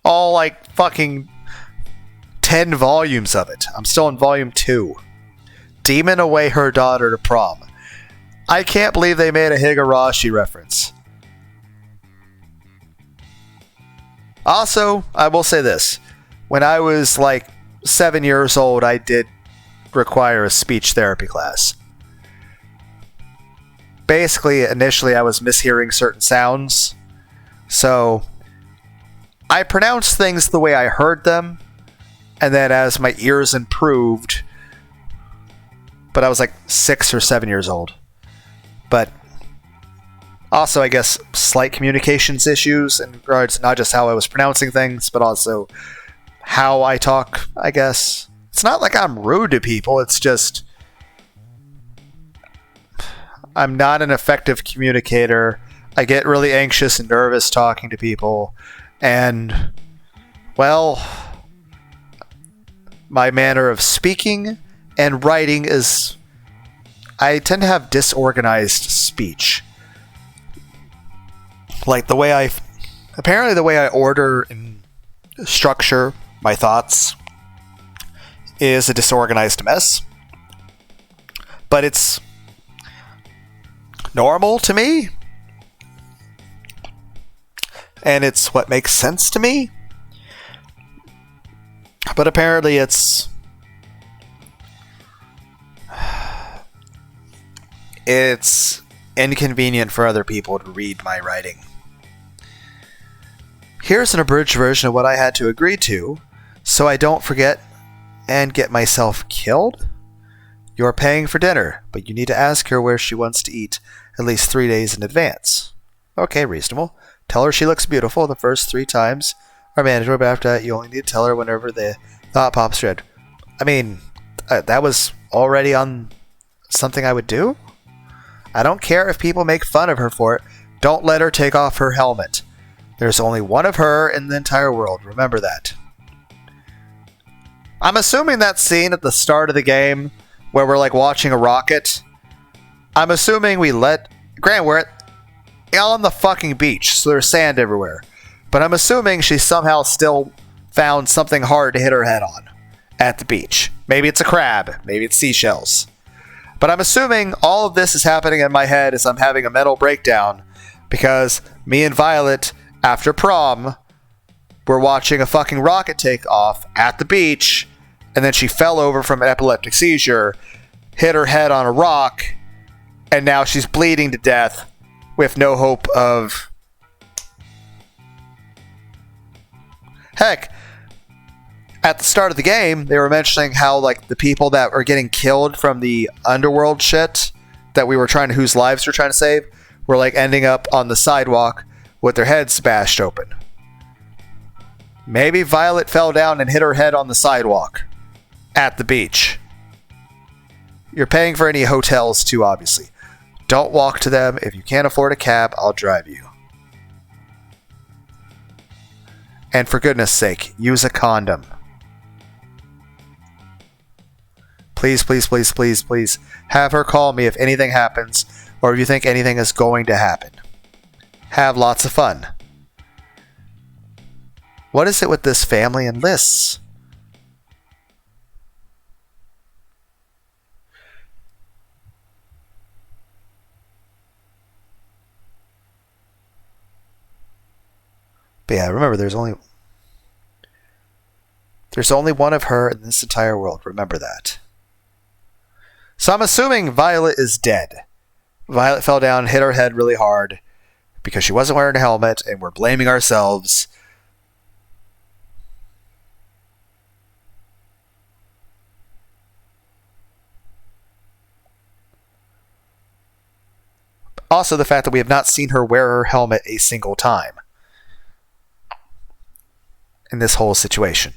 All like fucking 10 volumes of it. I'm still in volume 2. Demon away her daughter to prom. I can't believe they made a Higurashi reference. Also, I will say this. When I was like 7 years old, I did require a speech therapy class. Basically, initially I was mishearing certain sounds. So, I pronounced things the way I heard them. And then as my ears improved, but I was like 6 or 7 years old. But also, I guess, slight communications issues in regards to not just how I was pronouncing things, but also how I talk, I guess. It's not like I'm rude to people, it's just I'm not an effective communicator. I get really anxious and nervous talking to people. And, well, my manner of speaking and writing is... I tend to have disorganized speech. Like the way I... Apparently the way I order and structure my thoughts is a disorganized mess. But it's normal to me. And it's what makes sense to me. But apparently it's inconvenient for other people to read my writing. Here's an abridged version of what I had to agree to, so I don't forget and get myself killed. You're paying for dinner, but you need to ask her where she wants to eat at least 3 days in advance. Okay, reasonable. Tell her she looks beautiful the first 3 times are mandatory, but after that you only need to tell her whenever the thought pops red. I mean, that was already on something I would do? I don't care if people make fun of her for it. Don't let her take off her helmet. There's only one of her in the entire world. Remember that. I'm assuming that scene at the start of the game where we're like watching a rocket. I'm assuming we let... Grant, we're on the fucking beach, so there's sand everywhere. But I'm assuming she somehow still found something hard to hit her head on at the beach. Maybe it's a crab. Maybe it's seashells. But I'm assuming all of this is happening in my head as I'm having a mental breakdown because me and Violet, after prom, were watching a fucking rocket take off at the beach, and then she fell over from an epileptic seizure, hit her head on a rock, and now she's bleeding to death with no hope of... Heck, at the start of the game, they were mentioning how, like, the people that were getting killed from the underworld shit that we were trying to, whose lives we were trying to save, were, like, ending up on the sidewalk with their heads bashed open. Maybe Violet fell down and hit her head on the sidewalk at the beach. You're paying for any hotels, too, obviously. Don't walk to them. If you can't afford a cab, I'll drive you. And for goodness sake, use a condom. Please, please, please, please, please. Have her call me if anything happens, or if you think anything is going to happen. Have lots of fun. What is it with this family and lists? But yeah, remember, there's only... There's only one of her in this entire world. Remember that. So I'm assuming Violet is dead. Violet fell down, hit her head really hard because she wasn't wearing a helmet, and we're blaming ourselves. Also, the fact that we have not seen her wear her helmet a single time in this whole situation.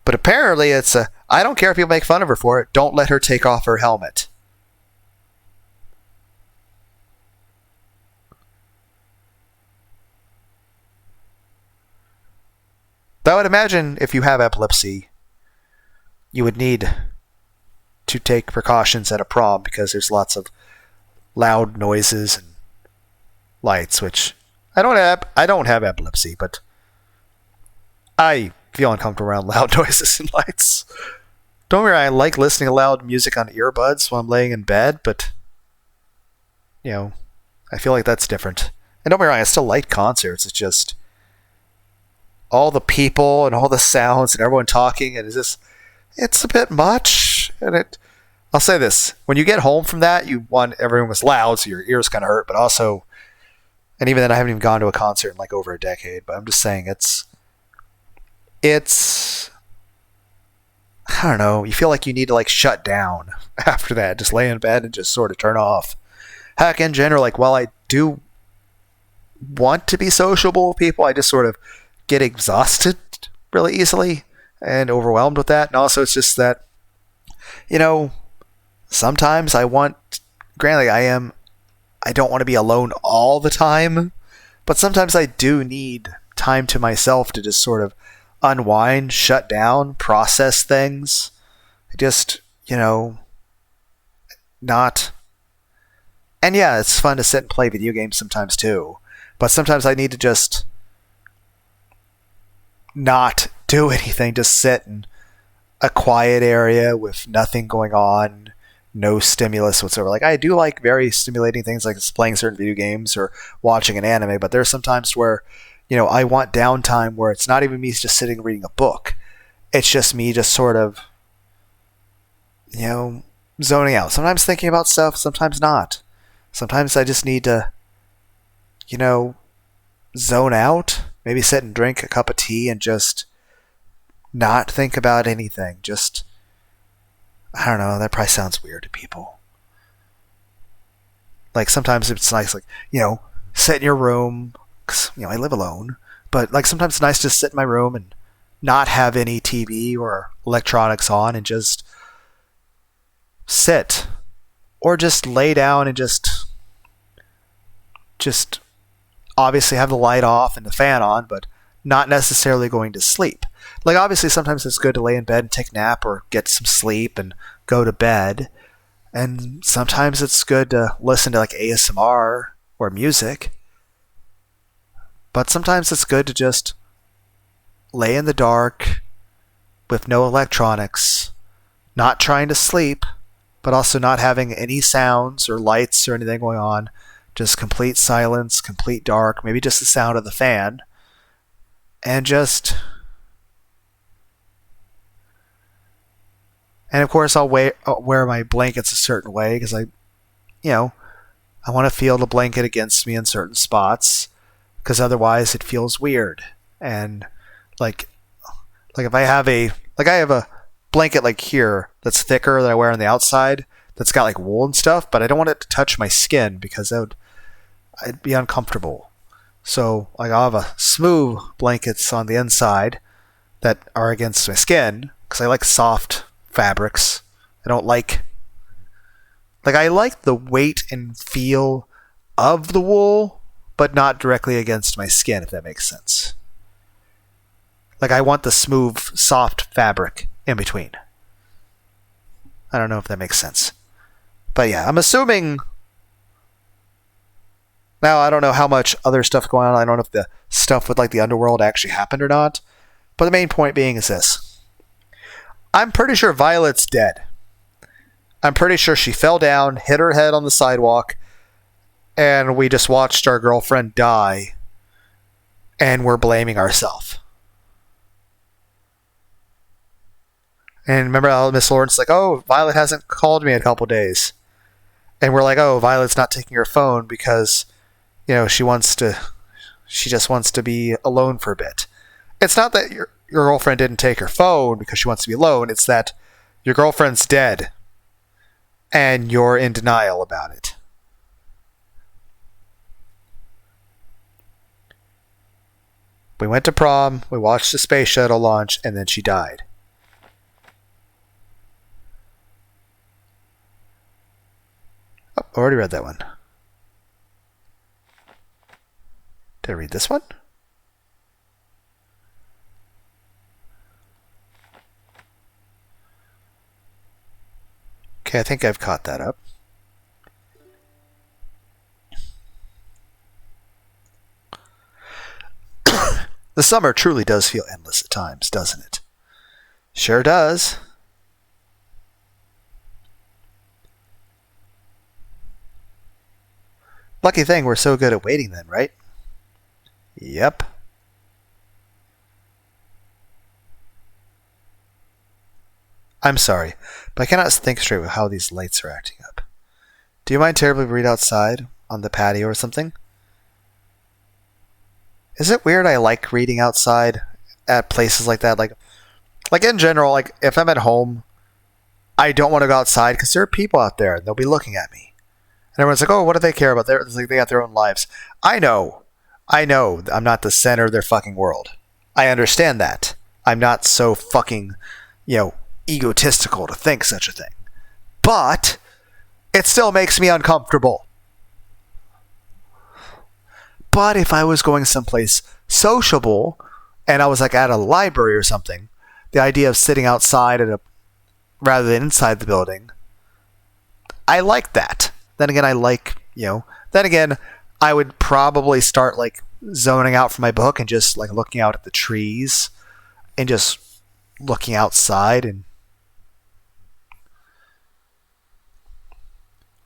But apparently it's I don't care if people make fun of her for it, don't let her take off her helmet. Though I would imagine if you have epilepsy, you would need to take precautions at a prom because there's lots of loud noises and lights, which I don't have epilepsy, but I feel uncomfortable around loud noises and lights. Don't worry, I like listening to loud music on earbuds while I'm laying in bed, but I feel like that's different. And don't be wrong, I still like concerts. It's just all the people and all the sounds and everyone talking, and it's a bit much. And I'll say this: when you get home from that, you want everyone was loud, so your ears kind of hurt. But also, and even then, I haven't even gone to a concert in like over a decade. But I'm just saying, it's I don't know. You feel like you need to like shut down after that. Just lay in bed and just sort of turn off. Heck, in general, like while I do want to be sociable with people, I just sort of get exhausted really easily and overwhelmed with that. And also, it's just that sometimes I want. Granted, I don't want to be alone all the time, but sometimes I do need time to myself to just sort of unwind, shut down, process things. Just, not. And yeah, it's fun to sit and play video games sometimes too. But sometimes I need to just not do anything. Just sit in a quiet area with nothing going on, no stimulus whatsoever. Like, I do like very stimulating things like playing certain video games or watching an anime, but there's some times where I want downtime where it's not even me just sitting reading a book. It's just me just sort of, zoning out. Sometimes thinking about stuff, sometimes not. Sometimes I just need to, zone out. Maybe sit and drink a cup of tea and just not think about anything. Just, I don't know, that probably sounds weird to people. Like, sometimes it's nice, like, sit in your room, because, I live alone. But, like, sometimes it's nice to sit in my room and not have any TV or electronics on and just sit. Or just lay down and just obviously have the light off and the fan on, but not necessarily going to sleep. Like, obviously, sometimes it's good to lay in bed and take a nap or get some sleep and go to bed. And sometimes it's good to listen to, like, ASMR or music. But sometimes it's good to just lay in the dark with no electronics, not trying to sleep, but also not having any sounds or lights or anything going on. Just complete silence, complete dark, maybe just the sound of the fan. And just... And of course, I'll wear my blankets a certain way because I want to feel the blanket against me in certain spots because otherwise it feels weird. And like if I have I have a blanket like here that's thicker that I wear on the outside that's got like wool and stuff, but I don't want it to touch my skin because I'd be uncomfortable. So like I'll have a smooth blankets on the inside that are against my skin because I like soft fabrics. I don't like I like the weight and feel of the wool, but not directly against my skin, if that makes sense. Like I want the smooth, soft fabric in between. I don't know if that makes sense. But yeah, I'm assuming... Now, I don't know how much other stuff going on. I don't know if the stuff with like the underworld actually happened or not. But the main point being is this. I'm pretty sure Violet's dead. I'm pretty sure she fell down, hit her head on the sidewalk, and we just watched our girlfriend die, and we're blaming ourselves. And remember how Miss Lawrence is like, oh, Violet hasn't called me in a couple days. And we're like, oh, Violet's not taking her phone because, she just wants to be alone for a bit. It's not that your girlfriend didn't take her phone because she wants to be alone. It's that your girlfriend's dead and you're in denial about it. We went to prom, we watched the space shuttle launch, and then she died. Oh, I already read that one. Did I read this one? Okay, I think I've caught that up. The summer truly does feel endless at times, doesn't it? Sure does. Lucky thing we're so good at waiting then, right? Yep. I'm sorry, but I cannot think straight with how these lights are acting up. Do you mind terribly read outside on the patio or something? Is it weird I like reading outside at places like that? Like in general, like if I'm at home, I don't want to go outside because there are people out there and they'll be looking at me. And everyone's like, oh, what do they care about? They got their own lives. I know I'm not the center of their fucking world. I understand that. I'm not so fucking, egotistical to think such a thing. But it still makes me uncomfortable. But if I was going someplace sociable and I was like at a library or something, the idea of sitting outside rather than inside the building, I like that. Then again, I would probably start like zoning out from my book and just like looking out at the trees and just looking outside and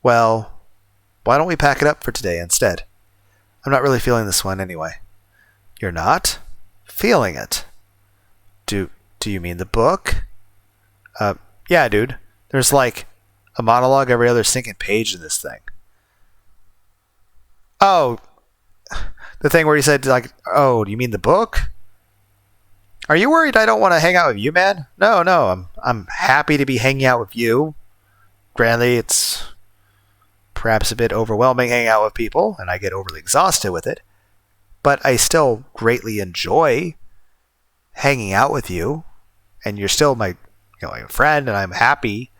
well, why don't we pack it up for today instead? I'm not really feeling this one anyway. You're not? Feeling it? Do you mean the book? Yeah, dude. There's like a monologue every other sinking page in this thing. Oh, the thing where he said like, oh, do you mean the book? Are you worried I don't want to hang out with you, man? No, I'm happy to be hanging out with you. Granted, it's perhaps a bit overwhelming hanging out with people, and I get overly exhausted with it. But I still greatly enjoy hanging out with you, and you're still my friend, and I'm happy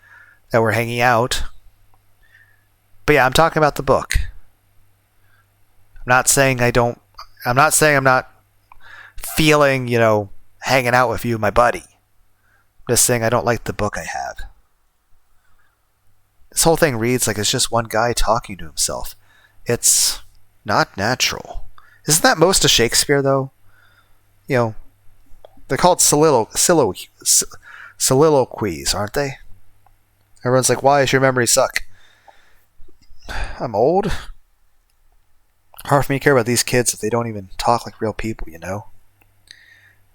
that we're hanging out. But yeah, I'm talking about the book. I'm not saying I'm not feeling, hanging out with you, my buddy. I'm just saying I don't like the book I have. This whole thing reads like it's just one guy talking to himself. It's not natural. Isn't that most of Shakespeare, though? They're called soliloquies, aren't they? Everyone's like, why does your memory suck? I'm old. Hard for me to care about these kids if they don't even talk like real people,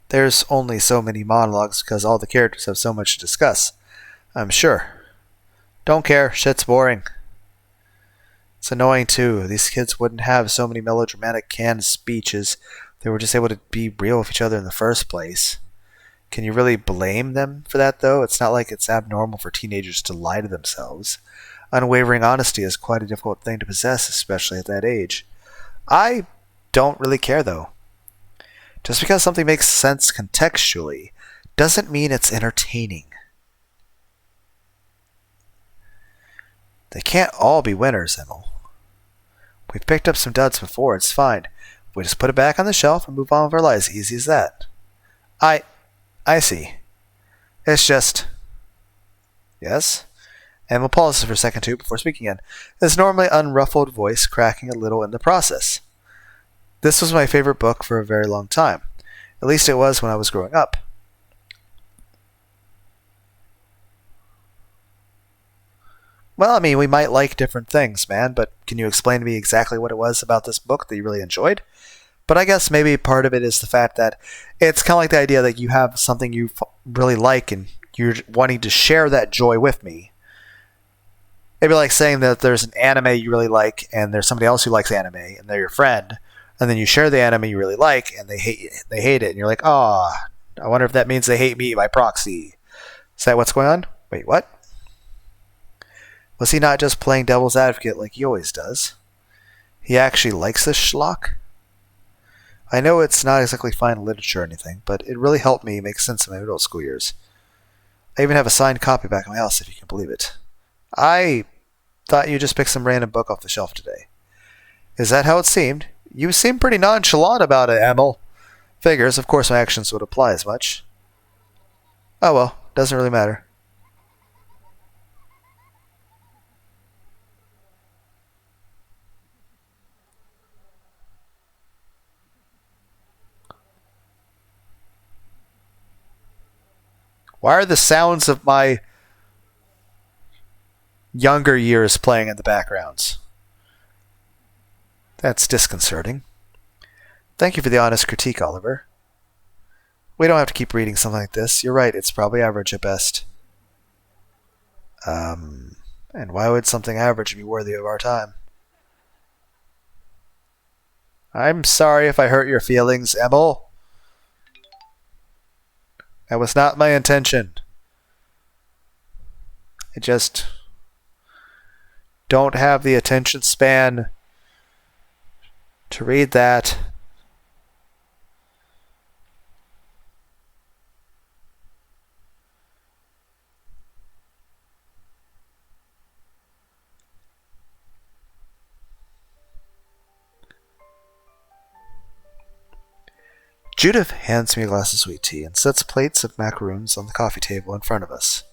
There's only so many monologues because all the characters have so much to discuss. I'm sure. Don't care. Shit's boring. It's annoying, too. These kids wouldn't have so many melodramatic canned speeches. They were just able to be real with each other in the first place. Can you really blame them for that, though? It's not like it's abnormal for teenagers to lie to themselves. Unwavering honesty is quite a difficult thing to possess, especially at that age. I don't really care, though. Just because something makes sense contextually doesn't mean it's entertaining. They can't all be winners, Emil. We've picked up some duds before, it's fine. We just put it back on the shelf and move on with our lives, easy as that. I see. It's just... Yes? Emil pauses for a second too before speaking again, his normally unruffled voice cracking a little in the process. This was my favorite book for a very long time. At least it was when I was growing up. Well, we might like different things, man, but can you explain to me exactly what it was about this book that you really enjoyed? But I guess maybe part of it is the fact that it's kind of like the idea that you have something you really like and you're wanting to share that joy with me. It'd be like saying that there's an anime you really like and there's somebody else who likes anime and they're your friend, and then you share the anime you really like and they hate it, and you're like, oh, I wonder if that means they hate me by proxy. Is that what's going on? Wait, what? Was he not just playing devil's advocate like he always does? He actually likes this schlock? I know it's not exactly fine literature or anything, but it really helped me make sense of my middle school years. I even have a signed copy back in my house, if you can believe it. I thought you just picked some random book off the shelf today. Is that how it seemed? You seemed pretty nonchalant about it, Emil. Figures, of course my actions would apply as much. Oh well, doesn't really matter. Why are the sounds of my younger years playing in the backgrounds? That's disconcerting. Thank you for the honest critique, Oliver. We don't have to keep reading something like this. You're right, it's probably average at best. And why would something average be worthy of our time? I'm sorry if I hurt your feelings, Emil. That was not my intention. I just don't have the attention span to read that. Judith hands me a glass of sweet tea and sets plates of macaroons on the coffee table in front of us.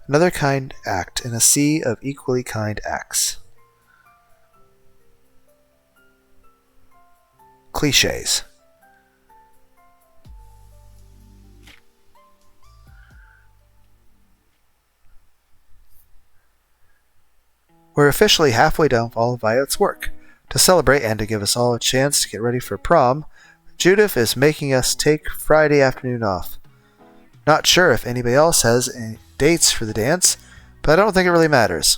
Another kind act in a sea of equally kind acts. Clichés. We're officially halfway done with all of Violet's work. To celebrate and to give us all a chance to get ready for prom, Judith is making us take Friday afternoon off. Not sure if anybody else has any dates for the dance, but I don't think it really matters.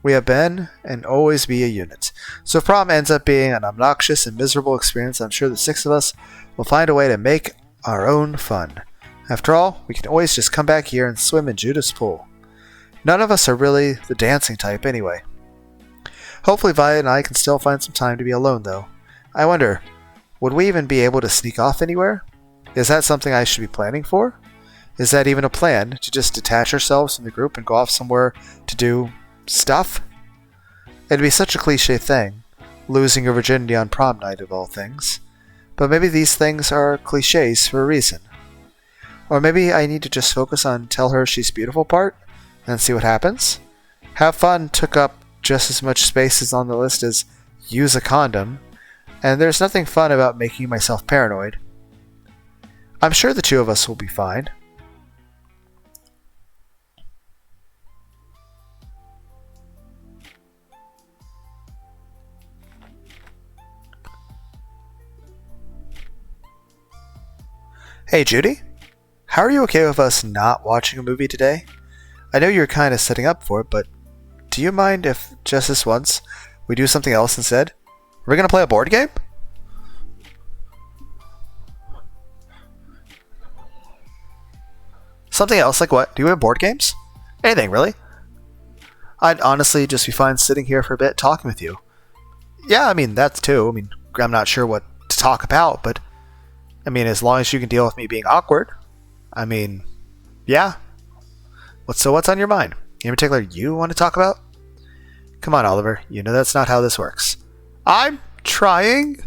We have been and always be a unit. So if prom ends up being an obnoxious and miserable experience, I'm sure the six of us will find a way to make our own fun. After all, we can always just come back here and swim in Judith's pool. None of us are really the dancing type anyway. Hopefully Violet and I can still find some time to be alone, though. I wonder, would we even be able to sneak off anywhere? Is that something I should be planning for? Is that even a plan, to just detach ourselves from the group and go off somewhere to do stuff? It'd be such a cliche thing, losing your virginity on prom night of all things. But maybe these things are cliches for a reason. Or maybe I need to just focus on tell her she's beautiful part, and see what happens? Have fun took up just as much space as on the list as use a condom, and there's nothing fun about making myself paranoid. I'm sure the two of us will be fine. Hey Judy, how are you okay with us not watching a movie today? I know you're kind of setting up for it, but do you mind if, just this once, we do something else instead? Are we going to play a board game? Something else, like what? Do you have board games? Anything, really? I'd honestly just be fine sitting here for a bit talking with you. Yeah, I mean, that's too. I mean, I'm not sure what to talk about, but I mean, as long as you can deal with me being awkward. I mean, yeah. What's on your mind? In particular, you want to talk about? Come on, Oliver. You know that's not how this works. I'm trying.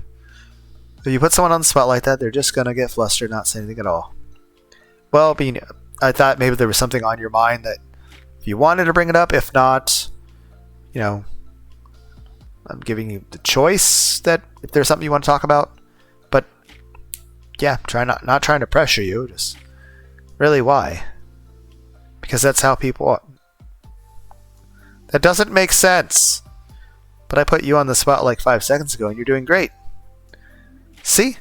If you put someone on the spot like that, they're just going to get flustered, not say anything at all. Well, I thought maybe there was something on your mind that if you wanted to bring it up, if not, I'm giving you the choice that if there's something you want to talk about. But yeah, not trying to pressure you. Just really why? Because that's how people are. That doesn't make sense. But I put you on the spot like 5 seconds ago and you're doing great. See?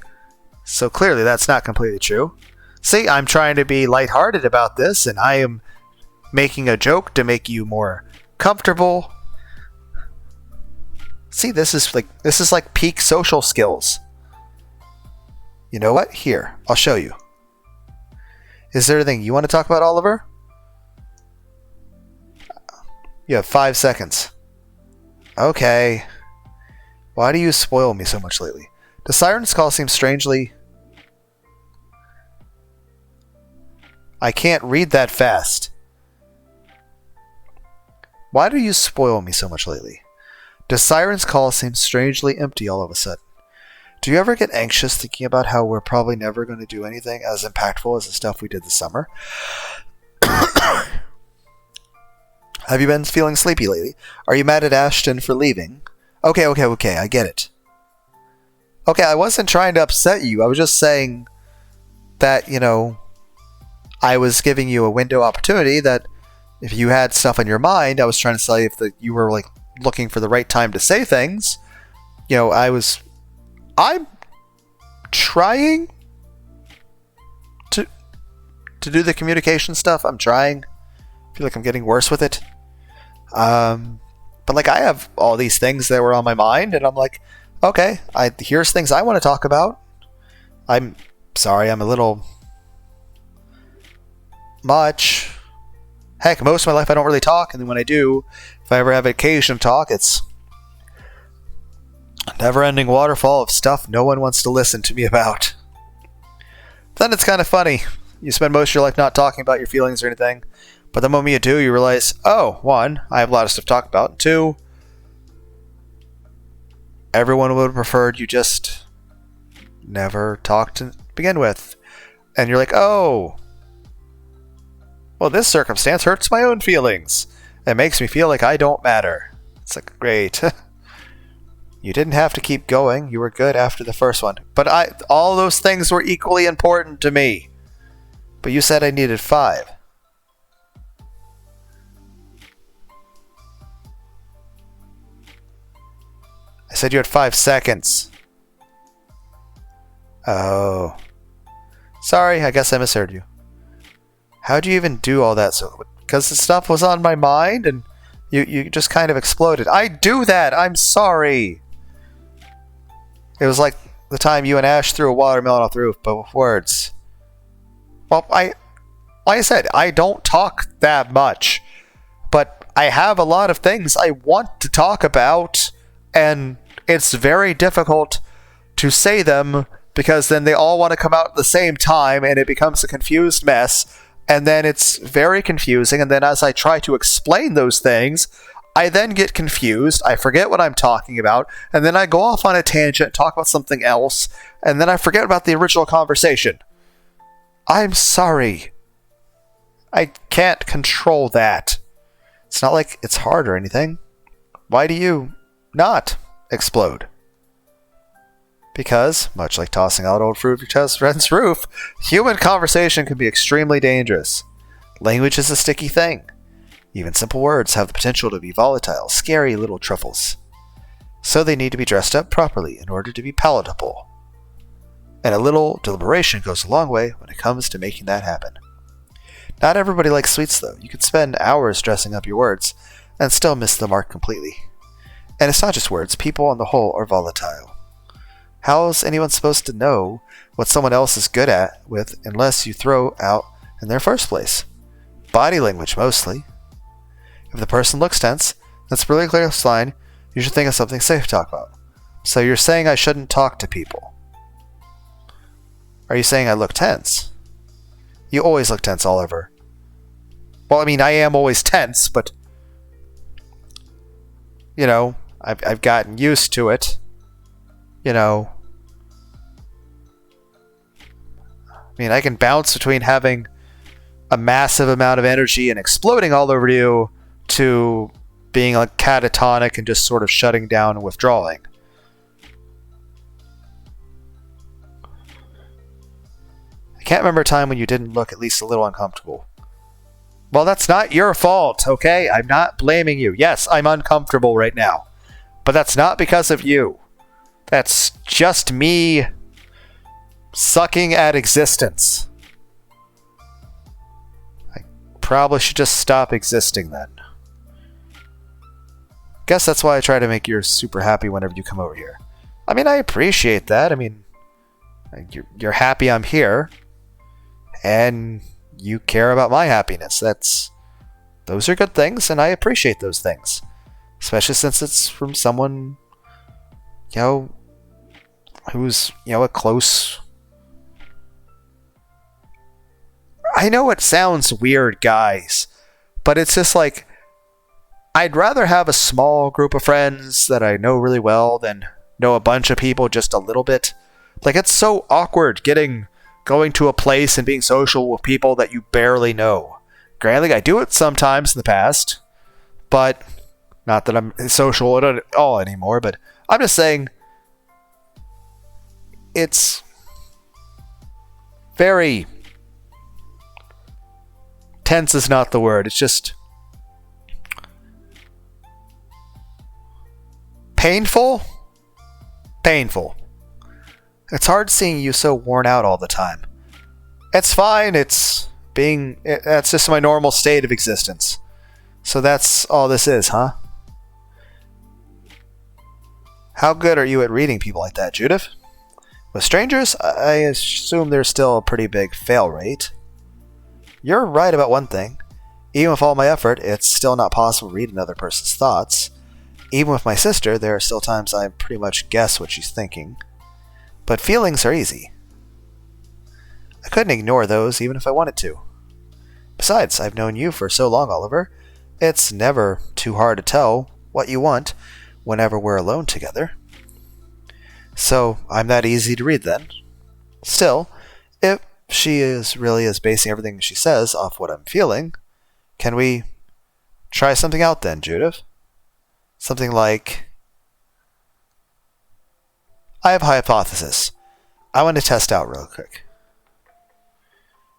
So clearly that's not completely true. See, I'm trying to be lighthearted about this, and I am making a joke to make you more comfortable. See, this is like peak social skills. You know what? Here, I'll show you. Is there anything you want to talk about, Oliver? You have 5 seconds. Okay. Why do you spoil me so much lately? The siren's call seems strangely... I can't read that fast. Why do you spoil me so much lately? The siren's call seems strangely empty all of a sudden. Do you ever get anxious thinking about how we're probably never going to do anything as impactful as the stuff we did this summer? Have you been feeling sleepy lately? Are you mad at Ashton for leaving? Okay, I get it. Okay, I wasn't trying to upset you. I was just saying that, I was giving you a window opportunity that if you had stuff on your mind, I was trying to tell you if you were looking for the right time to say things. I'm trying to do the communication stuff. I'm trying. I feel like I'm getting worse with it. But I have all these things that were on my mind, and I'm like, okay, here's things I want to talk about. I'm sorry, I'm a little much. Heck, most of my life I don't really talk, and then when I do, if I ever have an occasion to talk, it's a never-ending waterfall of stuff no one wants to listen to me about. Then it's kind of funny. You spend most of your life not talking about your feelings or anything, but the moment you do, you realize, oh, one, I have a lot of stuff to talk about, and two, everyone would have preferred you just never talked to begin with. And you're like, oh, well, this circumstance hurts my own feelings. It makes me feel like I don't matter. It's like, great. You didn't have to keep going. You were good after the first one. But all those things were equally important to me. But you said I needed 5. I said you had 5 seconds. Oh. Sorry, I guess I misheard you. How'd you even do all that? So, because the stuff was on my mind and you just kind of exploded. I do that! I'm sorry! It was like the time you and Ash threw a watermelon off the roof, but with words. Well, like I said, I don't talk that much. But I have a lot of things I want to talk about, and it's very difficult to say them because then they all want to come out at the same time and it becomes a confused mess, and then it's very confusing, and then as I try to explain those things, I then get confused, I forget what I'm talking about, and then I go off on a tangent, talk about something else, and then I forget about the original conversation. I'm sorry. I can't control that. It's not like it's hard or anything. Why do you not explode? Because, much like tossing out old fruit to friend's roof, human conversation can be extremely dangerous. Language is a sticky thing. Even simple words have the potential to be volatile, scary little truffles. So they need to be dressed up properly in order to be palatable. And a little deliberation goes a long way when it comes to making that happen. Not everybody likes sweets, though. You can spend hours dressing up your words and still miss the mark completely. And it's not just words. People on the whole are volatile. How's anyone supposed to know what someone else is good at with unless you throw out in their first place? Body language, mostly. If the person looks tense, that's a really clear sign you should think of something safe to talk about. So you're saying I shouldn't talk to people. Are you saying I look tense? You always look tense, Oliver. Well, I mean, I am always tense, but I've gotten used to it. I mean, I can bounce between having a massive amount of energy and exploding all over you to being like catatonic and just sort of shutting down and withdrawing. I can't remember a time when you didn't look at least a little uncomfortable. Well, that's not your fault, okay? I'm not blaming you. Yes, I'm uncomfortable right now. But that's not because of you. That's just me sucking at existence. probably should just stop existing then. Guess that's why I try to make you super happy whenever you come over here. I mean, I appreciate that. I mean, you're happy I'm here, and you care about my happiness. Those are good things, and I appreciate those things, especially since it's from someone, who's a close. I know it sounds weird, guys, but it's just like, I'd rather have a small group of friends that I know really well than know a bunch of people just a little bit. Like, it's so awkward going to a place and being social with people that you barely know. Granted, I do it sometimes in the past, but not that I'm social at all anymore, but I'm just saying it's very tense is not the word. It's just painful. It's hard seeing you so worn out all the time. It's fine. That's just my normal state of existence. So that's all this is, huh? How good are you at reading people like that, Judith? With strangers, I assume there's still a pretty big fail rate. You're right about one thing. Even with all my effort, it's still not possible to read another person's thoughts. Even with my sister, there are still times I pretty much guess what she's thinking. But feelings are easy. I couldn't ignore those even if I wanted to. Besides, I've known you for so long, Oliver. It's never too hard to tell what you want whenever we're alone together. So, I'm that easy to read then. Still, if she really is basing everything she says off what I'm feeling, can we try something out then, Judith? Something like, I have a hypothesis I want to test out real quick.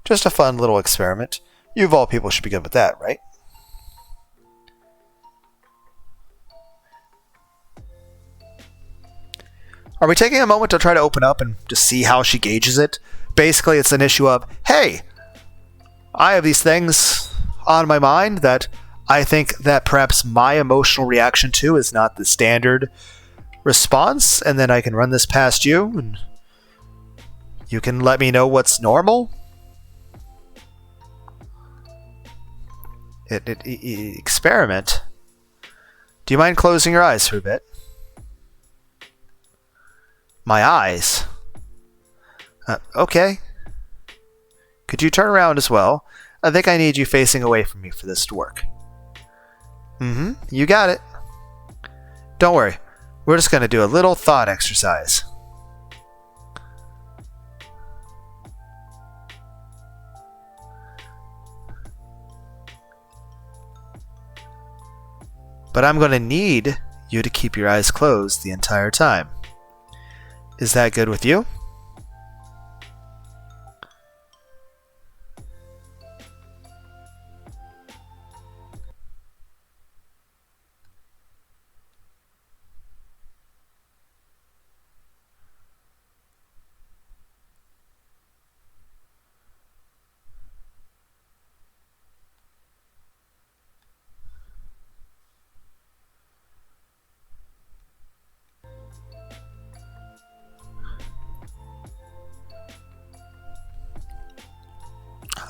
Just a fun little experiment. You of all people should be good with that, right? Are we taking a moment to try to open up and just see how she gauges it? Basically, it's an issue of, hey, I have these things on my mind that I think that perhaps my emotional reaction to is not the standard response, and then I can run this past you, and you can let me know what's normal. Experiment. Do you mind closing your eyes for a bit? My eyes? Okay. Could you turn around as well? I think I need you facing away from me for this to work. You got it. Don't worry. We're just going to do a little thought exercise. But I'm going to need you to keep your eyes closed the entire time. Is that good with you?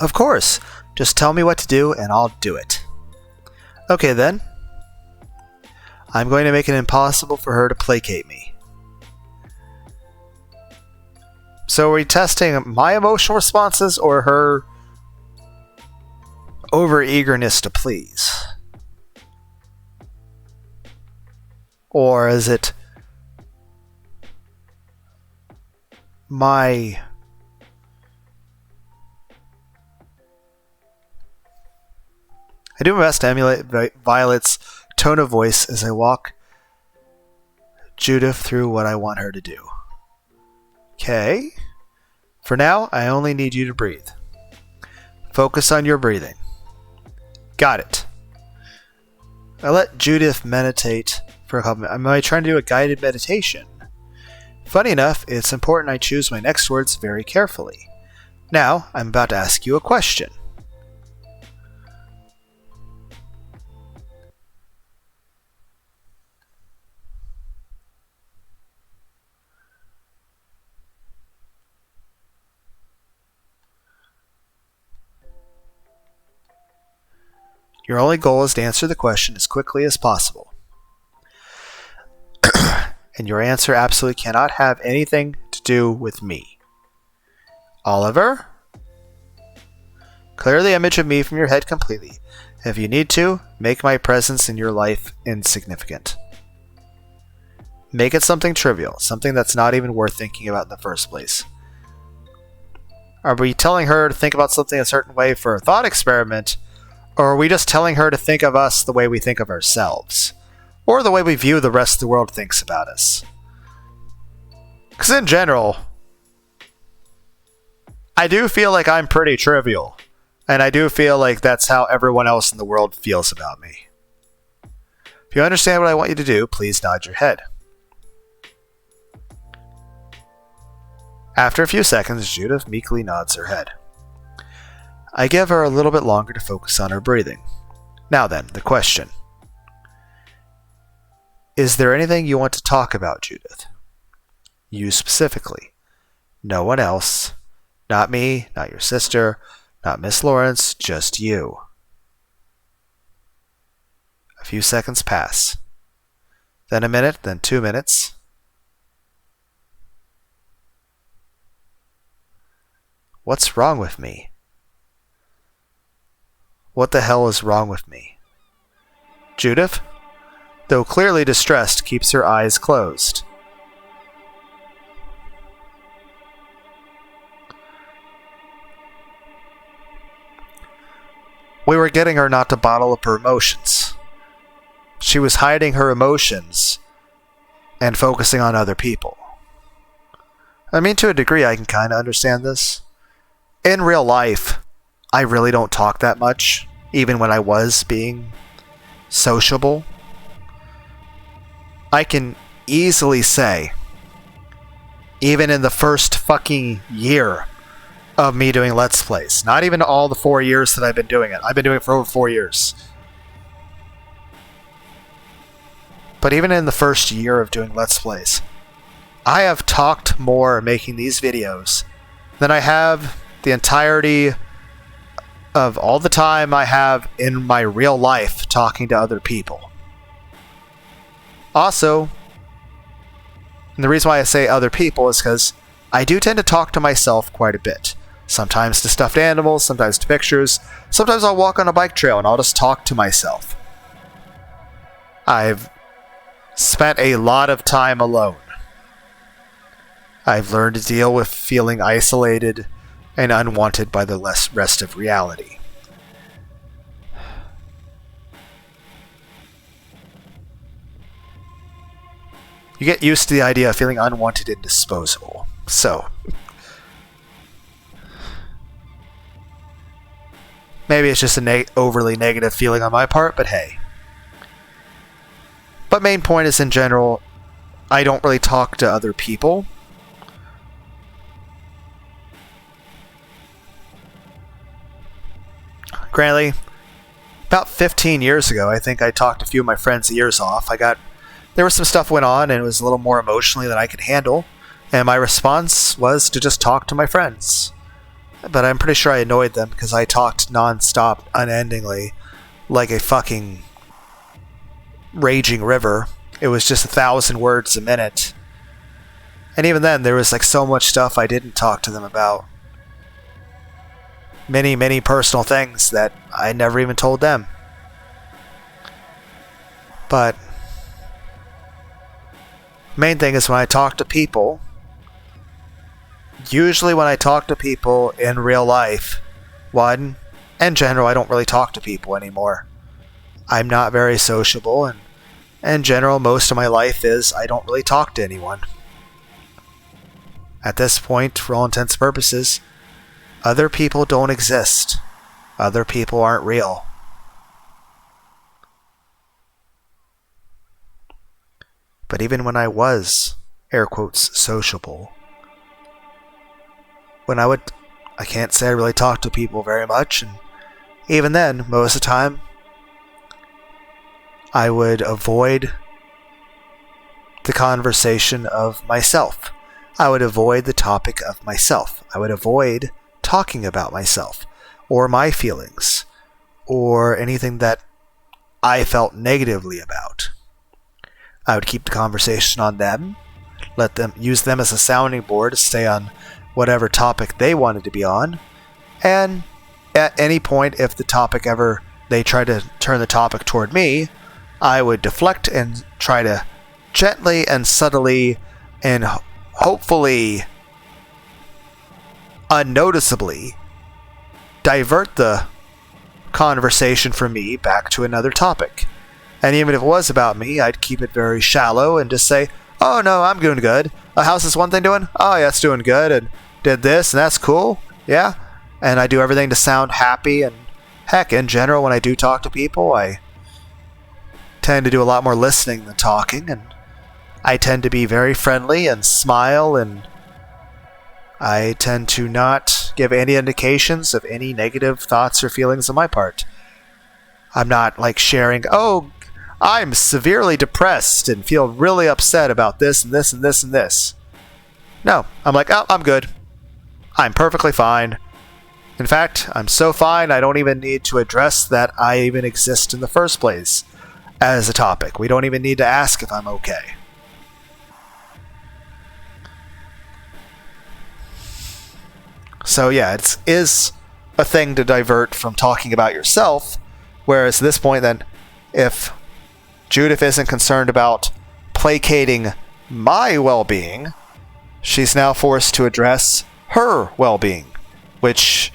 Of course. Just tell me what to do and I'll do it. Okay then. I'm going to make it impossible for her to placate me. So are we testing my emotional responses or her over-eagerness to please? Or is it my... I do my best to emulate Violet's tone of voice as I walk Judith through what I want her to do. Okay. For now, I only need you to breathe. Focus on your breathing. Got it. I let Judith meditate for a couple minutes. Am I trying to do a guided meditation? Funny enough, it's important I choose my next words very carefully. Now, I'm about to ask you a question. Your only goal is to answer the question as quickly as possible. And your answer absolutely cannot have anything to do with me. Oliver? Clear the image of me from your head completely. If you need to, make my presence in your life insignificant. Make it something trivial, something that's not even worth thinking about in the first place. Are we telling her to think about something a certain way for a thought experiment, or are we just telling her to think of us the way we think of ourselves? Or the way we view the rest of the world thinks about us? Because in general, I do feel like I'm pretty trivial. And I do feel like that's how everyone else in the world feels about me. If you understand what I want you to do, please nod your head. After a few seconds, Judith meekly nods her head. I give her a little bit longer to focus on her breathing. Now then, the question. Is there anything you want to talk about, Judith? You specifically. No one else. Not me, not your sister, not Miss Lawrence, just you. A few seconds pass. Then a minute, then 2 minutes. What's wrong with me? What the hell is wrong with me? Judith, though clearly distressed, keeps her eyes closed. We were getting her not to bottle up her emotions. She was hiding her emotions and focusing on other people. I mean, to a degree, I can kind of understand this. In real life, I really don't talk that much, even when I was being sociable. I can easily say, even in the first fucking year of me doing Let's Plays. Not even all the 4 years that I've been doing it. I've been doing it for over 4 years. But even in the first year of doing Let's Plays, I have talked more making these videos than I have the entirety of all the time I have in my real life talking to other people. Also, and the reason why I say other people is because I do tend to talk to myself quite a bit. Sometimes to stuffed animals, sometimes to pictures. Sometimes I'll walk on a bike trail and I'll just talk to myself. I've spent a lot of time alone. I've learned to deal with feeling isolated and unwanted by the rest of reality. You get used to the idea of feeling unwanted and disposable. So, maybe it's just a overly negative feeling on my part, but hey. But main point is, in general, I don't really talk to other people. Granted, about 15 years ago, I think I talked a few of my friends' ears off. There was some stuff went on, and it was a little more emotionally than I could handle. And my response was to just talk to my friends. But I'm pretty sure I annoyed them because I talked non-stop, unendingly, like a fucking raging river. It was just 1,000 words a minute. And even then, there was like so much stuff I didn't talk to them about. Many, many personal things that I never even told them. But main thing is when I talk to people, usually when I talk to people in real life, one, in general, I don't really talk to people anymore. I'm not very sociable, and in general, most of my life is I don't really talk to anyone. At this point, for all intents and purposes, other people don't exist. Other people aren't real. But even when I was, air quotes, sociable, I can't say I really talked to people very much, and even then, most of the time, I would avoid the conversation of myself. I would avoid the topic of myself. I would avoid talking about myself, or my feelings, or anything that I felt negatively about. I would keep the conversation on them, let them use them as a sounding board to stay on whatever topic they wanted to be on, and at any point, if the topic ever they tried to turn the topic toward me, I would deflect and try to gently and subtly and hopefully unnoticeably divert the conversation from me back to another topic. And even if it was about me, I'd keep it very shallow and just say, oh no, I'm doing good. How's this one thing doing? Oh yeah, it's doing good, and did this, and that's cool. Yeah. And I do everything to sound happy, and heck, in general, when I do talk to people, I tend to do a lot more listening than talking, and I tend to be very friendly and smile, and I tend to not give any indications of any negative thoughts or feelings on my part. I'm not like sharing, oh, I'm severely depressed and feel really upset about this and this and this and this. No, I'm like, oh, I'm good. I'm perfectly fine. In fact, I'm so fine I don't even need to address that I even exist in the first place as a topic. We don't even need to ask if I'm okay. So yeah, it is a thing to divert from talking about yourself, whereas at this point then, if Judith isn't concerned about placating my well-being, she's now forced to address her well-being, which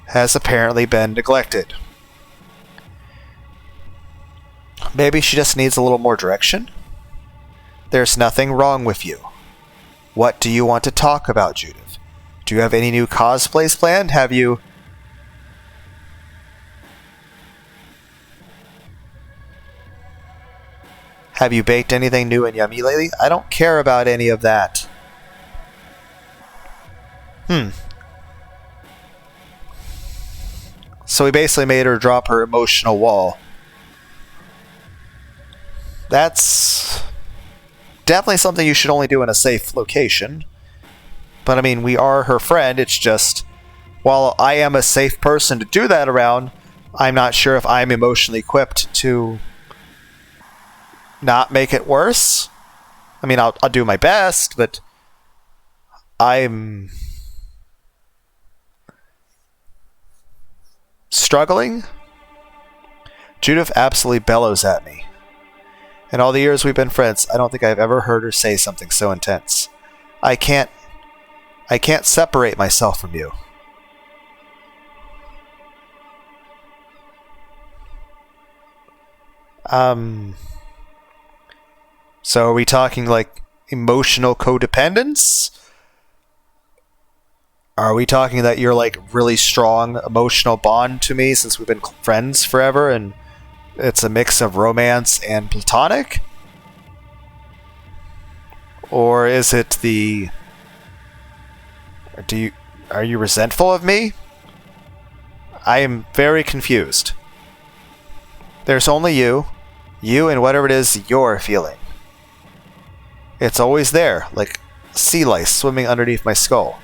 has apparently been neglected. Maybe she just needs a little more direction? There's nothing wrong with you. What do you want to talk about, Judith? Do you have any new cosplays planned? Have you baked anything new and yummy lately? I don't care about any of that. So we basically made her drop her emotional wall. That's definitely something you should only do in a safe location. But I mean, we are her friend. It's just, while I am a safe person to do that around, I'm not sure if I'm emotionally equipped to not make it worse. I mean, I'll do my best, but I'm struggling. Judith absolutely bellows at me. In all the years we've been friends, I don't think I've ever heard her say something so intense. I can't separate myself from you. So are we talking like emotional codependence? Are we talking that you're like really strong emotional bond to me since we've been friends forever and it's a mix of romance and platonic? Or is it are you resentful of me? I am very confused. There's only you and whatever it is you're feeling. It's always there, like sea lice swimming underneath my skull.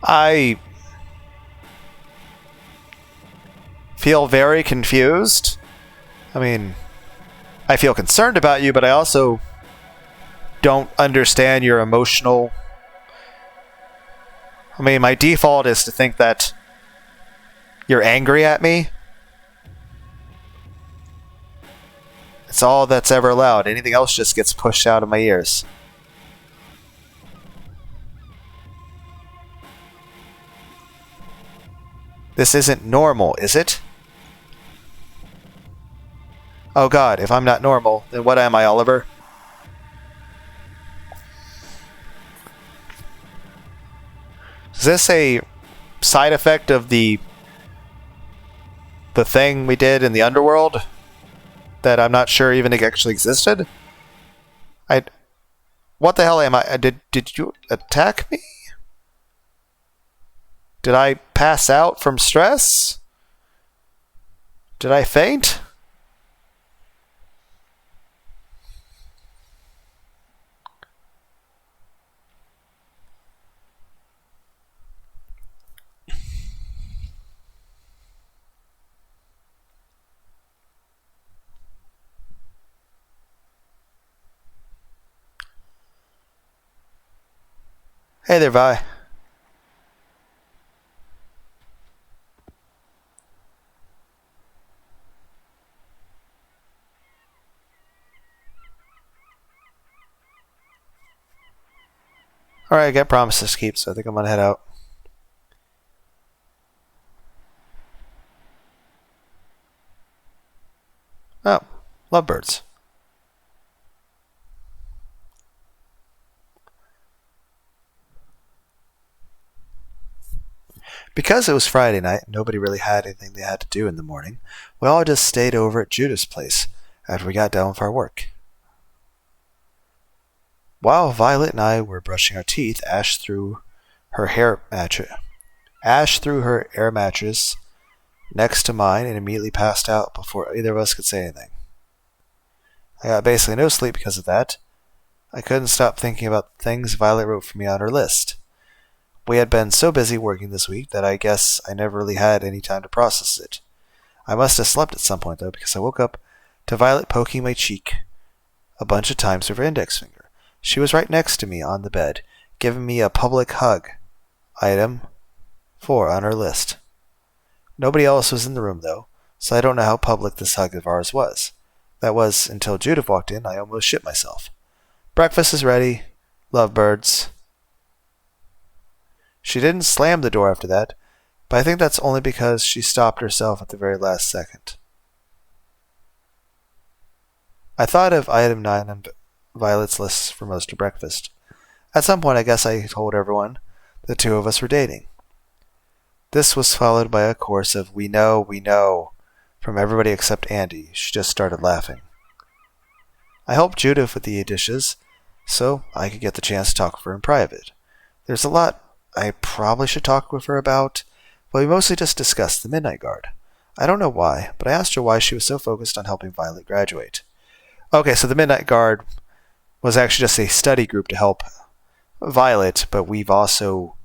I feel very confused. I mean, I feel concerned about you, but I also don't understand your emotional... I mean, my default is to think that you're angry at me. It's all that's ever allowed. Anything else just gets pushed out of my ears. This isn't normal, is it? Oh god, if I'm not normal, then what am I, Oliver? Is this a side effect of the thing we did in the underworld that I'm not sure even actually existed? What the hell am I? Did you attack me? Did I pass out from stress? Did I faint? Hey there, Vi. Alright, I got promises to keep, so I think I'm gonna head out. Oh, lovebirds. Because it was Friday night, nobody really had anything they had to do in the morning. We all just stayed over at Judith's place after we got done with our work. While Violet and I were brushing our teeth, Ash threw her air mattress next to mine and immediately passed out before either of us could say anything. I got basically no sleep because of that. I couldn't stop thinking about the things Violet wrote for me on her list. We had been so busy working this week that I guess I never really had any time to process it. I must have slept at some point, though, because I woke up to Violet poking my cheek a bunch of times with her index finger. She was right next to me on the bed, giving me a public hug. Item 4 on her list. Nobody else was in the room, though, so I don't know how public this hug of ours was. That was until Judith walked in. I almost shit myself. Breakfast is ready. Lovebirds. She didn't slam the door after that, but I think that's only because she stopped herself at the very last second. I thought of item 9 on Violet's list for most of breakfast. At some point, I guess I told everyone the two of us were dating. This was followed by a chorus of we know, from everybody except Andy. She just started laughing. I helped Judith with the dishes, so I could get the chance to talk with her in private. There's a lot I probably should talk with her about, but we mostly just discussed the Midnight Guard. I don't know why, but I asked her why she was so focused on helping Violet graduate. Okay, so the Midnight Guard was actually just a study group to help Violet, but we've also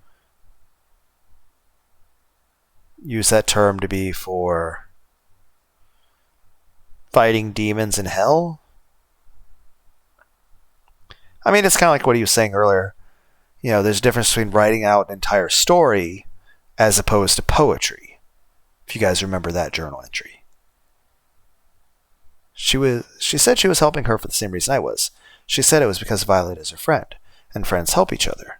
used that term to be for fighting demons in hell. I mean, it's kind of like what he was saying earlier. You know, there's a difference between writing out an entire story as opposed to poetry. If you guys remember that journal entry. She said she was helping her for the same reason I was. She said it was because Violet is her friend, and friends help each other.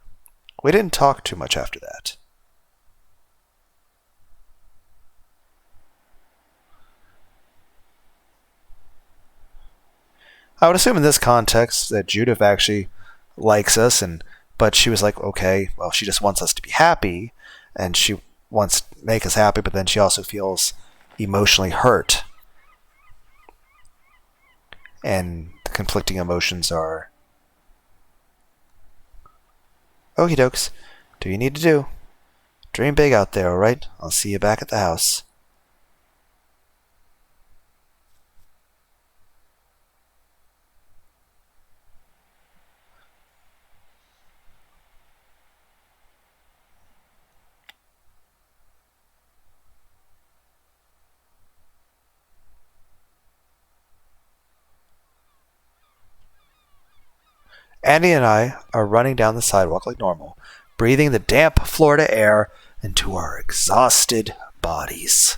We didn't talk too much after that. I would assume in this context that Judith actually likes us, but she was like, okay, well, she just wants us to be happy, and she wants to make us happy, but then she also feels emotionally hurt. And the conflicting emotions are, okie dokes, do you need to do? Dream big out there, alright? I'll see you back at the house. Andy and I are running down the sidewalk like normal, breathing the damp Florida air into our exhausted bodies.